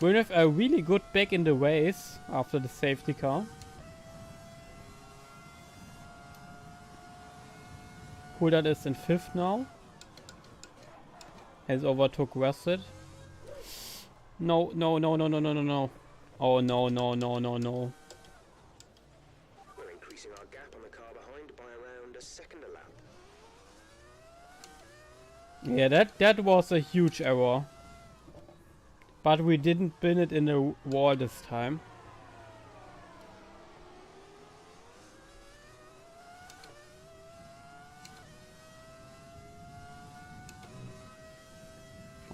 Villeneuve are really good back in the race after the safety car. Coulthard is in 5th now. Has overtook Russell. No. Oh no. We're increasing our gap on the car behind by around a second a lap. Yeah, that was a huge error. But we didn't pin it in the wall this time.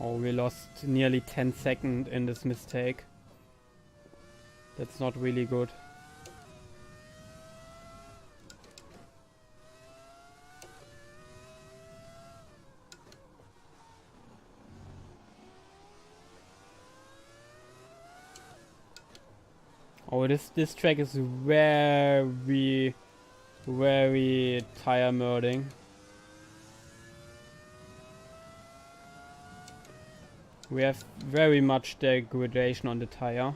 Oh, we lost nearly 10 seconds in this mistake. That's not really good. Oh, this track is very tire murding. We have very much degradation on the tire.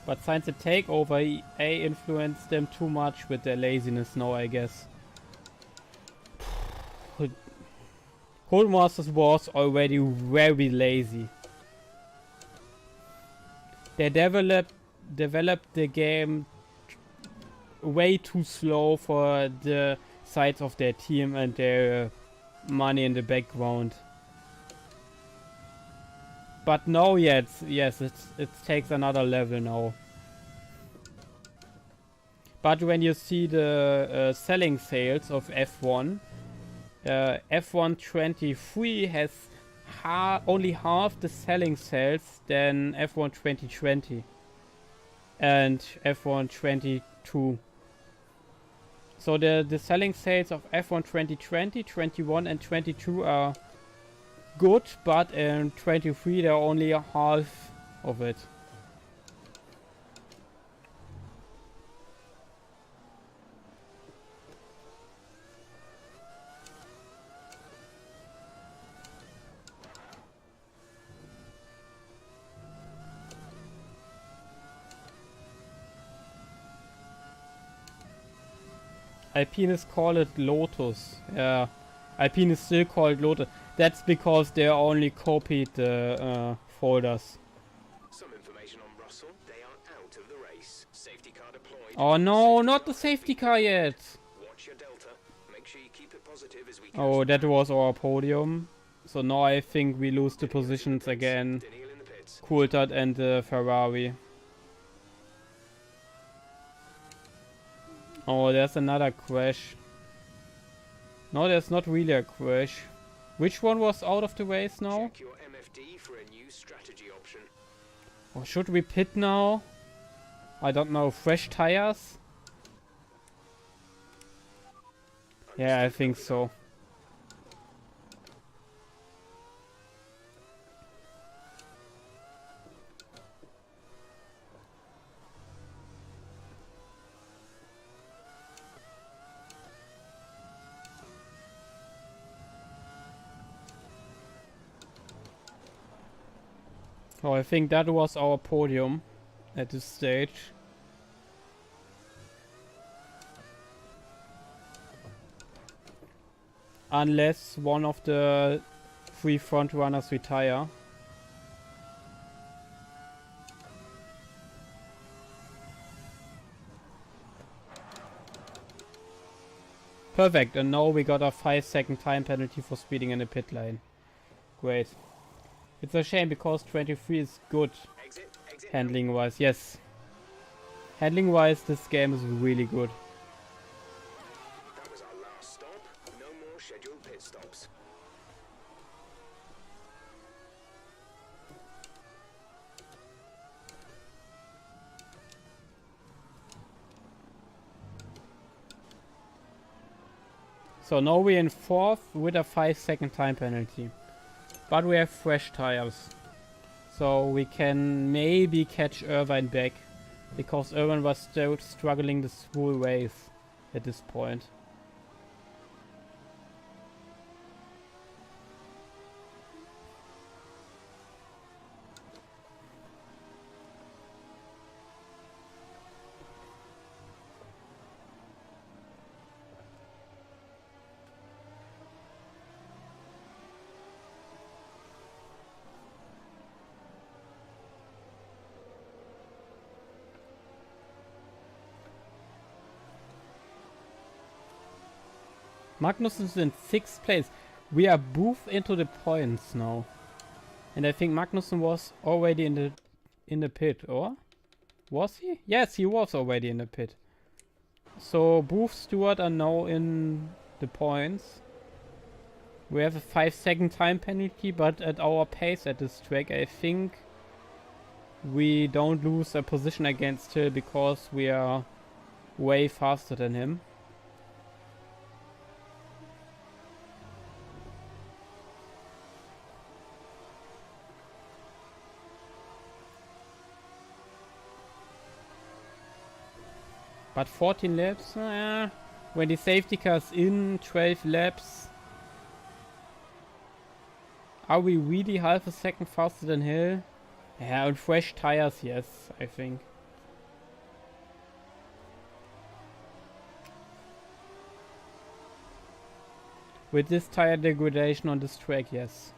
But since the takeover, EA influenced them too much with their laziness now, I guess. Codemasters was already very lazy. They developed the game way too slow for the size of their team and their money in the background. But now, yes, it takes another level now. But when you see the selling sales of F1, F1 23 has only half the selling sales than F1 2020 and F1 22. So the selling sales of F1 2020, 21 and 22 are good, but in 23 they're only half of it. Alpine is called Lotus. Yeah, Alpine is still called Lotus. That's because they only copied the folders. Some information on Russell. They are out of the race. Safety car deployed. Oh no, not the safety car yet. Watch your delta. Make sure you keep it positive as we can. Oh, that was our podium. So now I think we lose the positions again. Coulthard and the Ferrari. Oh, there's another crash. No, there's not really a crash. Which one was out of the race now? Check your MFD for a new strategy option. Or should we pit now? I don't know, fresh tires? Yeah, I think so. Oh, I think that was our podium at this stage. Unless one of the 3 front runners retire. Perfect, and now we got a 5-second time penalty for speeding in the pit lane. Great. It's a shame because 23 is good handling wise. Yes. Handling wise, this game is really good. That was our last stop. No more scheduled pit stops. So now we're in 4th with a 5-second time penalty. But we have fresh tires. So we can maybe catch Irvine back. Because Irvine was still struggling this whole race at this point. Magnus is in 6th place. We are both into the points now. And I think Magnussen was already in the pit, or? Was he? Yes, he was already in the pit. So both Stewart are now in the points. We have a 5-second time penalty, but at our pace at this track, I think we don't lose a position against Hill because we are way faster than him. But 14 laps, when the safety car's in, 12 laps. Are we really half a second faster than Hill? Yeah, and fresh tires, yes, I think. With this tire degradation on this track, yes.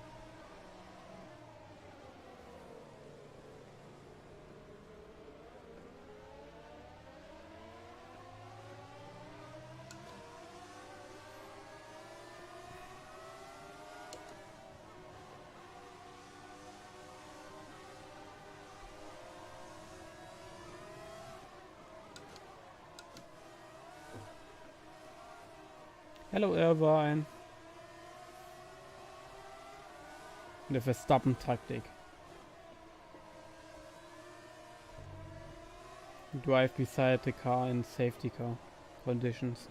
Hello, Irvine. The Verstappen-Taktik. Drive beside the car in safety car conditions.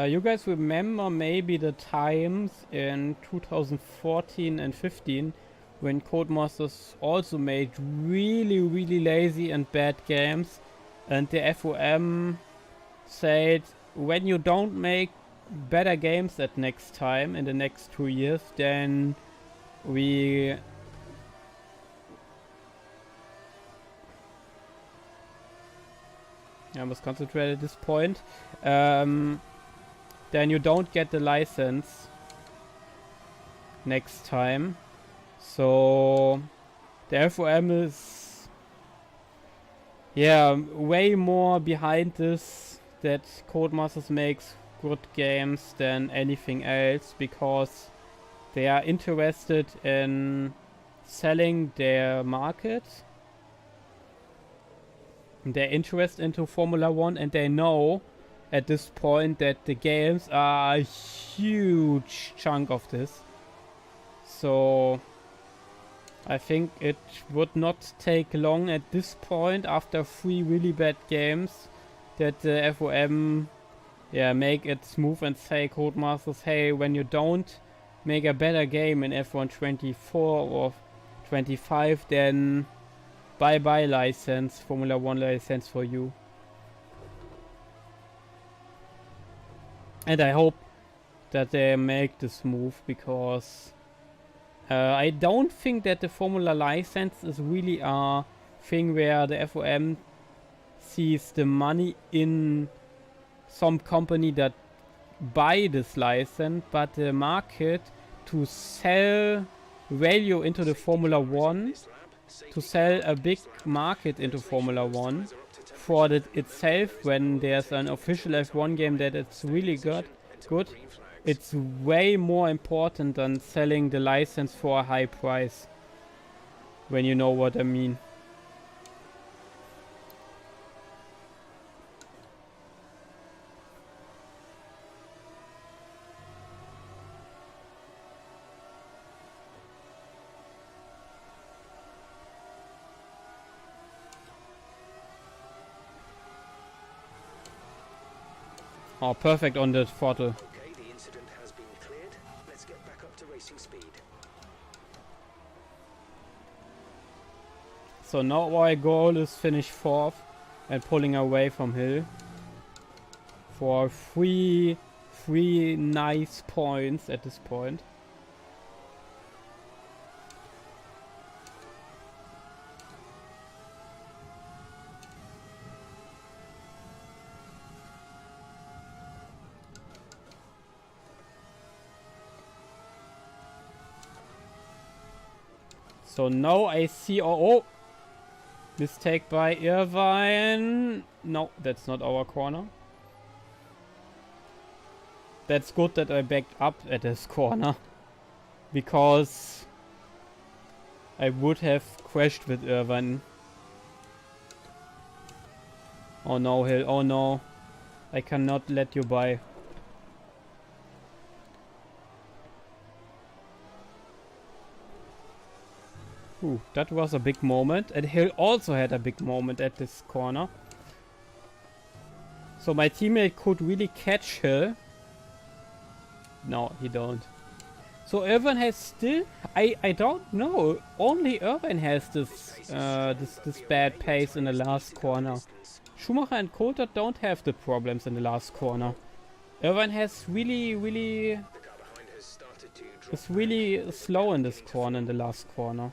You guys remember maybe the times in 2014 and 15 when Codemasters also made really lazy and bad games, and the FOM said when you don't make better games at next time in the next 2 years, then we I must concentrate at this point. Then you don't get the license next time. So the FOM is way more behind this, that Codemasters makes good games than anything else, because they are interested in selling their market, their interest into Formula 1, and they know at this point that the games are a huge chunk of this. So I think it would not take long at this point, after 3 really bad games, that the FOM make it smooth and say, Codemasters, hey, when you don't make a better game in F1 24 or 25, then bye license, Formula 1 license for you. And I hope that they make this move, because I don't think that the Formula license is really a thing where the FOM sees the money in some company that buy this license, but the market to sell value into the Formula 1, to sell a big market into Formula 1 for it itself when there's an official F1 game that it's really good, it's way more important than selling the license for a high price, when you know what I mean. Oh, perfect on the throttle. Okay, the incident has been cleared. Let's get back up to racing speed. So now our goal is finish 4th and pulling away from Hill for three nice points at this point. So now I see, oh, mistake by Irvine. No, that's not our corner. That's good that I backed up at this corner, because I would have crashed with Irvine. Oh no, Hill, oh no. I cannot let you by. Ooh, that was a big moment, and Hill also had a big moment at this corner. So my teammate could really catch Hill. No, he don't. So Irvine has still, I don't know, only Irvine has this this bad pace in the last corner. Schumacher and Coulthard don't have the problems in the last corner. Irvine has really is really slow in this corner, in the last corner.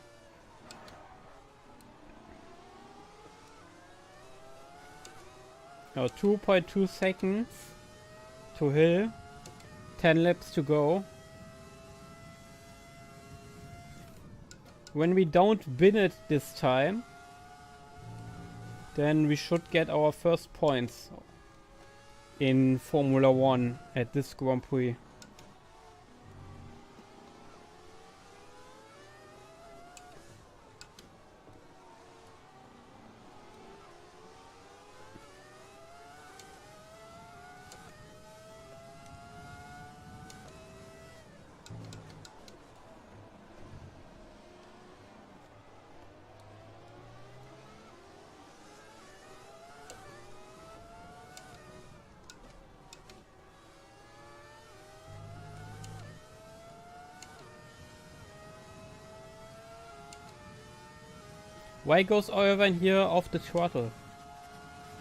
Now 2.2 seconds to Hill, 10 laps to go. When we don't win it this time, then we should get our first points in Formula 1 at this Grand Prix. Why goes Irvine here off the throttle?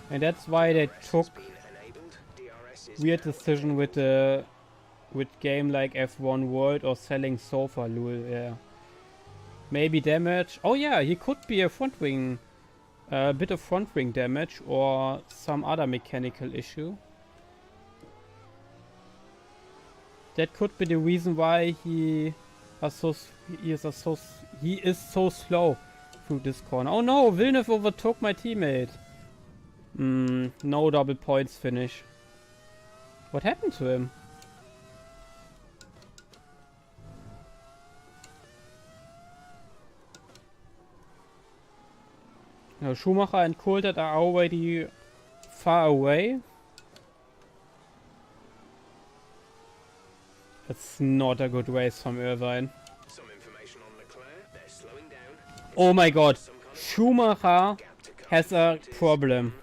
And that's why they took weird decision with game like F1 World or selling sofa lul, yeah. Maybe damage. Oh yeah, he could be a front wing, a bit of front wing damage or some other mechanical issue. That could be the reason why he is so slow through this corner. Oh no, Villeneuve overtook my teammate. No double points finish. What happened to him? Now Schumacher and Coulthard are already far away. It's not a good race from Irvine. Oh my god, Schumacher has a problem.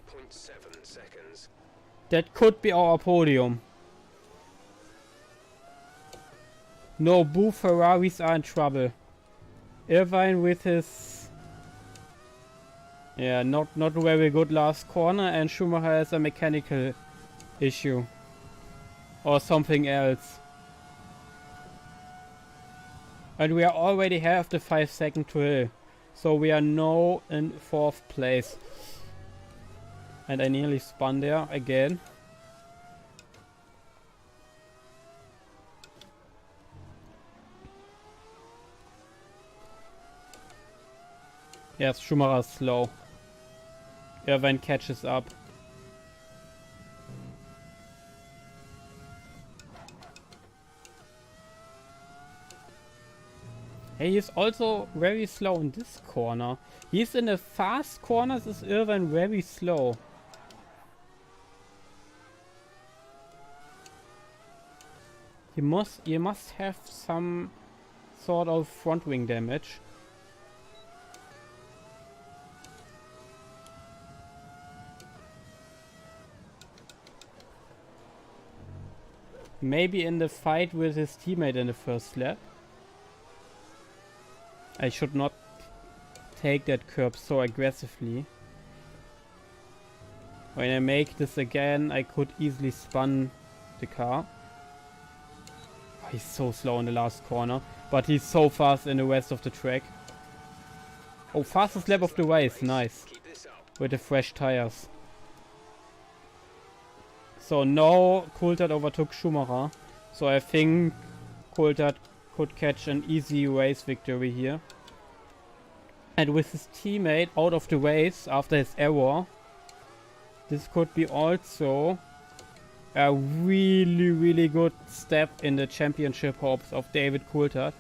That could be our podium. No, both Ferraris are in trouble. Irvine with his... yeah, not very good last corner, and Schumacher has a mechanical issue. Or something else. And we are already have the 5-second drill. So we are now in 4th place. And I nearly spun there again. Yes, Schumacher is slow. Irvine catches up. Hey, he's also very slow in this corner. He's in the fast corners, is Irvine very slow. He must have some sort of front wing damage. Maybe in the fight with his teammate in the first lap. I should not take that curb so aggressively. When I make this again, I could easily spun the car. Oh, he's so slow in the last corner, but he's so fast in the rest of the track. Oh, fastest lap of the race, nice. With the fresh tires. So now Coulthard overtook Schumacher. So I think Coulthard could catch an easy race victory here. And with his teammate out of the race after his error, this could be also a really good step in the championship hopes of David Coulthard.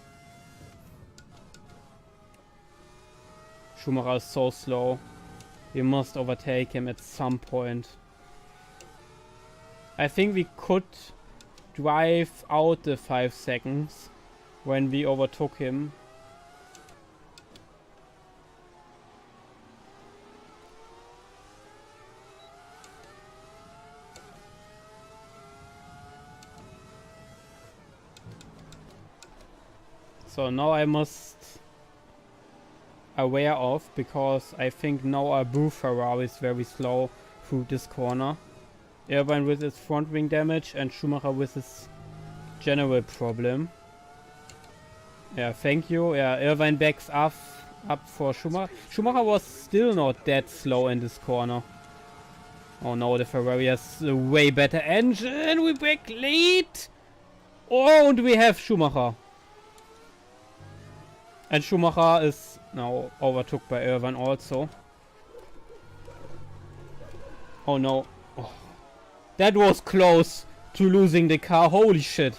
Schumacher is so slow. We must overtake him at some point. I think we could drive out the 5 seconds when we overtook him. So now I must aware of, because I think now our Blue Ferrari is very slow through this corner. Irvine with his front wing damage and Schumacher with his general problem. Yeah, thank you. Yeah, Irvine backs up for Schumacher. Schumacher was still not that slow in this corner. Oh no, the Ferrari has a way better engine. We break lead. Oh, and we have Schumacher. And Schumacher is now overtook by Irvine also. Oh no. Oh. That was close to losing the car. Holy shit.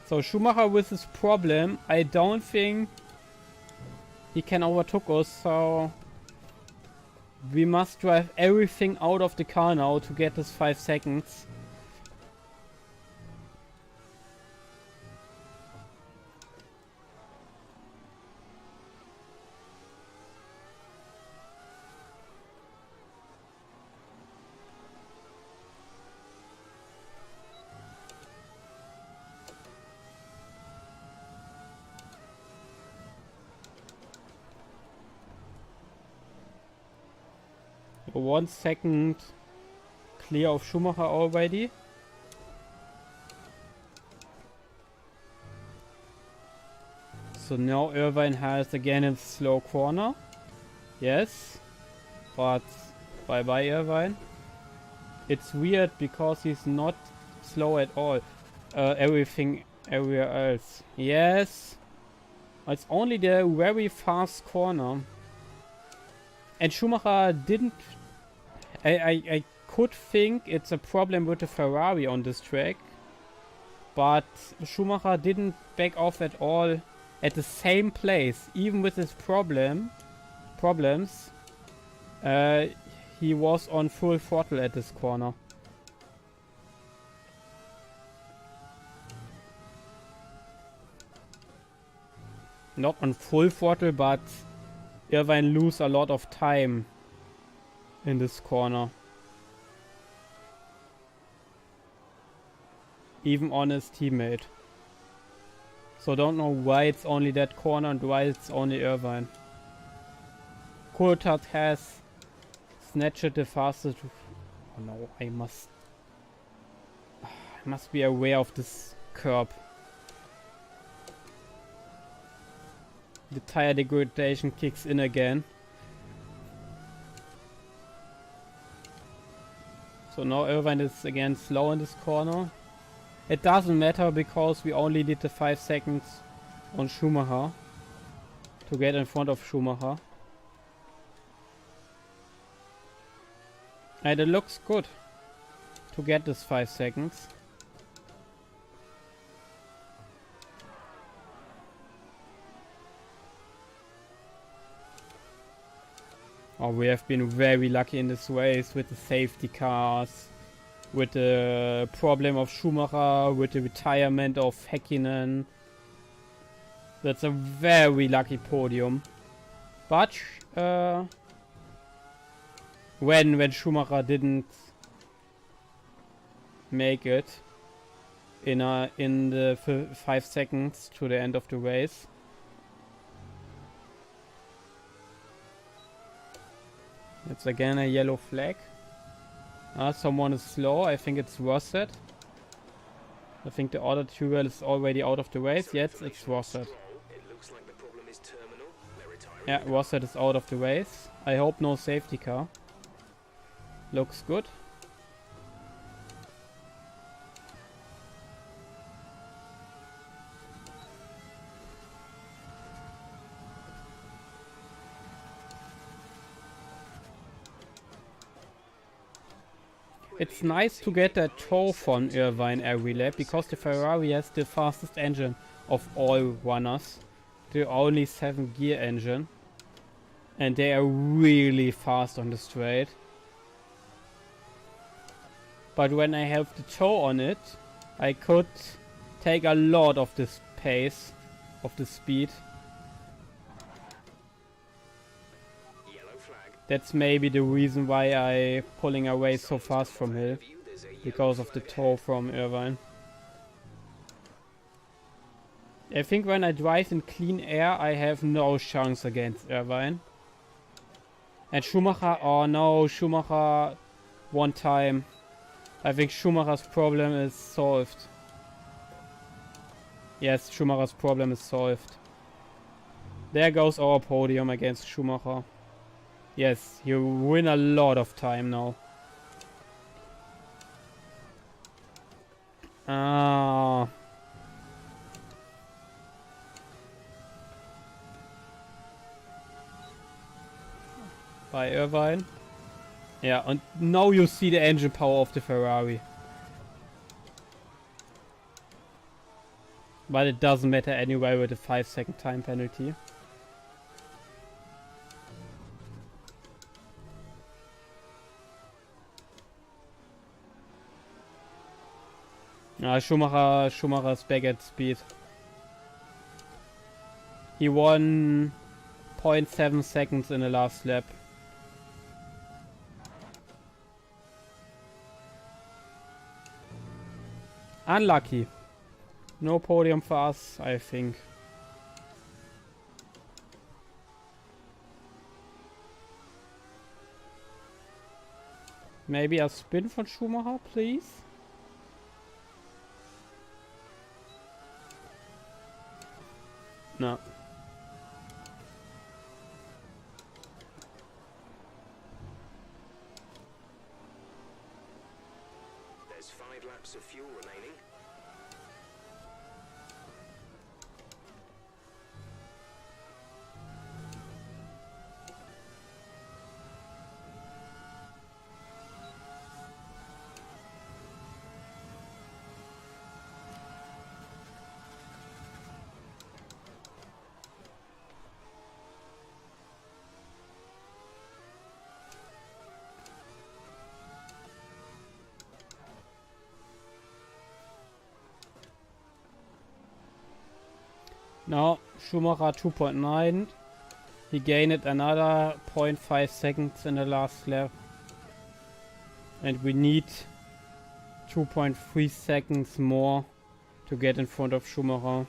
So Schumacher with his problem, I don't think he can overtake us, so we must drive everything out of the car now to get this 5 seconds. One second clear of Schumacher already. So now Irvine has again a slow corner. Yes. But bye bye Irvine. It's weird because he's not slow at all. Everything everywhere else. Yes. It's only the very fast corner. And Schumacher didn't... I could think it's a problem with the Ferrari on this track. But Schumacher didn't back off at all at the same place. Even with his problems. He was on full throttle at this corner. Not on full throttle, but Irvine lose a lot of time in this corner. Even on his teammate. So don't know why it's only that corner and why it's only Irvine. Coulthard has snatched the fastest. Oh no, I must be aware of this curb. the tire degradation kicks in again. So now Irvine is again slow in this corner. It doesn't matter because we only did the 5 seconds on Schumacher to get in front of Schumacher. And it looks good to get this 5 seconds. Oh, we have been very lucky in this race with the safety cars, with the problem of Schumacher, with the retirement of Häkkinen. That's a very lucky podium. But when Schumacher didn't make it in the 5 seconds to the end of the race. It's again a yellow flag. Someone is slow. I think it's Rosset. I think the other two is already out of the race. Yes, it's Rosset. Yeah, Rosset is out of the race. I hope no safety car. Looks good. It's nice to get that toe from Irvine every lap because the Ferrari has the fastest engine of all runners. The only 7-gear engine. And they are really fast on the straight. But when I have the toe on it, I could take a lot of this pace, of the speed. That's maybe the reason why I pulling away so fast from hill, because of the toe from Irvine. I think when I drive in clean air, I have no chance against Irvine. And Schumacher, oh no, Schumacher one time. I think Schumacher's problem is solved. Yes, Schumacher's problem is solved. There goes our podium against Schumacher. Yes, you win a lot of time now. Ah. By Irvine. Yeah, and now you see the engine power of the Ferrari. But it doesn't matter anyway with the 5-second time penalty. Schumacher's back at speed. He won 0.7 seconds in the last lap. Unlucky. No podium for us, I think. Maybe a spin from Schumacher, please? No. There's 5 laps of fuel remaining. Now, Schumacher 2.9. He gained another 0.5 seconds in the last lap. And we need 2.3 seconds more to get in front of Schumacher.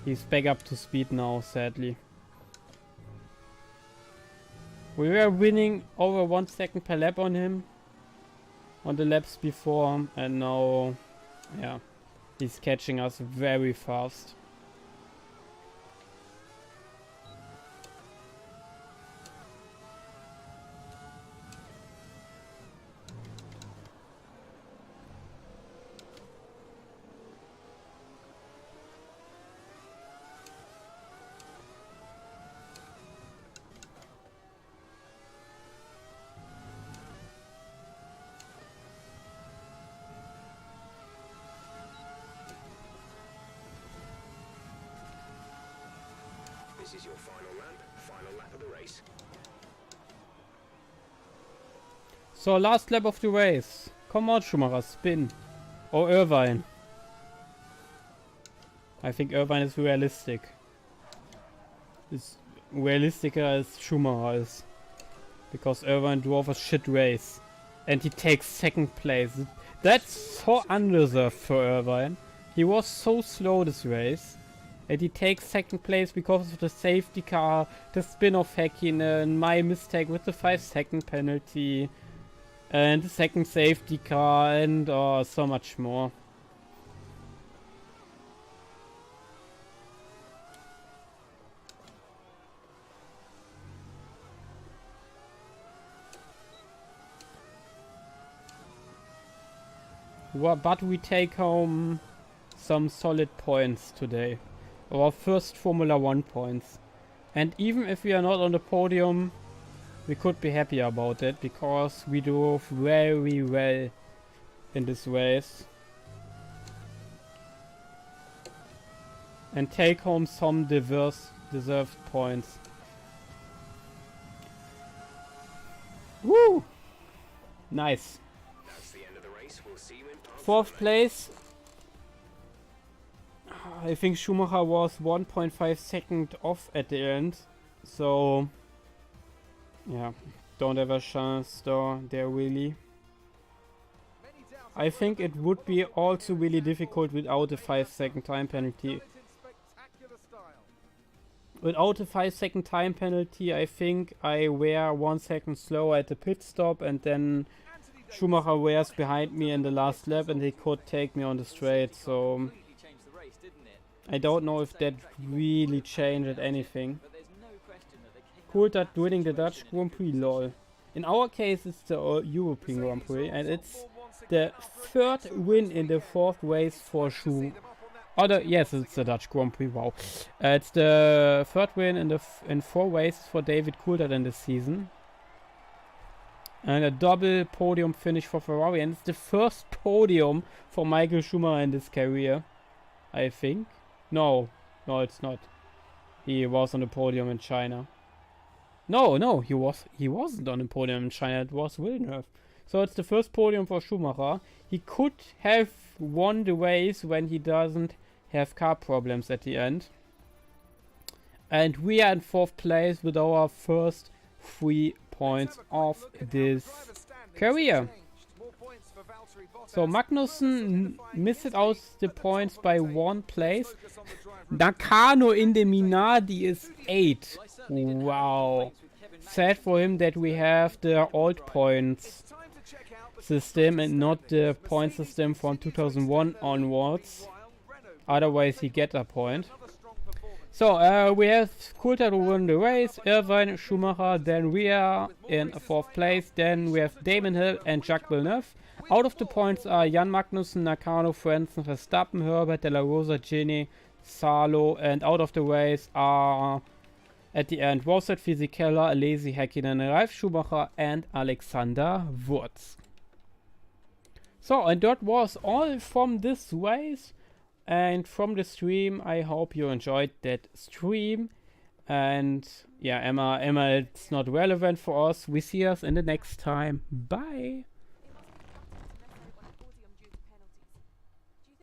He's back up to speed now, sadly. We were winning over 1 second per lap on him on the laps before, and now, yeah, he's catching us very fast. This is your final lap of the race. So, last lap of the race. Come on, Schumacher, spin. Or Irvine. I think Irvine is realistic. It's realistic as Schumacher is. Because Irvine drove a shit race. And he takes second place. That's so undeserved for Irvine. He was so slow this race. And he takes second place because of the safety car, the spin of Häkkinen, my mistake with the 5-second penalty, and the second safety car, and so much more. But we take home some solid points today. Our first Formula 1 points. And even if we are not on the podium, we could be happy about it, because we drove very well in this race. And take home some deserved points. Woo! Nice. That's the end of the race. We'll see you in part 4th 5. place. I think Schumacher was 1.5 seconds off at the end. So, yeah, don't have a chance there really. I think it would be also really difficult without a 5-second time penalty. Without a 5-second time penalty, I think I were 1 second slower at the pit stop, and then Schumacher was behind me in the last lap and he could take me on the straight, so I don't know if that really changed anything. Coulthard winning the Dutch Grand Prix, lol. In our case it's the European Grand Prix, and it's the 3rd win in the 4th race for Schumacher. Yes, it's the Dutch Grand Prix, wow. It's the 3rd win in 4 races for David Coulthard in this season. And a double podium finish for Ferrari, and it's the first podium for Michael Schumacher in his career, I think. No, it's not. He was on the podium in China. No, he wasn't on the podium in China. It was Villeneuve. So it's the first podium for Schumacher. He could have won the race when he doesn't have car problems at the end. And we are in 4th place with our first 3 points of this career. So Magnussen missed out the points by 1 place. Nakano in the Minardi is 8. Wow. Sad for him that we have the old points system and not the point system from 2001 onwards. Otherwise he get a point. So we have Coulthard who won the race, Irvine, Schumacher, then we are in 4th place, then we have Damon Hill and Jacques Villeneuve. Out of the points are Jan Magnussen, Nakano, Frentzen, Verstappen, Herbert, De La Rosa, Gini, Salo, and out of the race are at the end Rosset, Fisichella, Alesi, Häkkinen, Ralf Schumacher, and Alexander Wurz. So, and that was all from this race and from the stream. I hope you enjoyed that stream. And yeah, Emma, it's not relevant for us. We see us in the next time. Bye.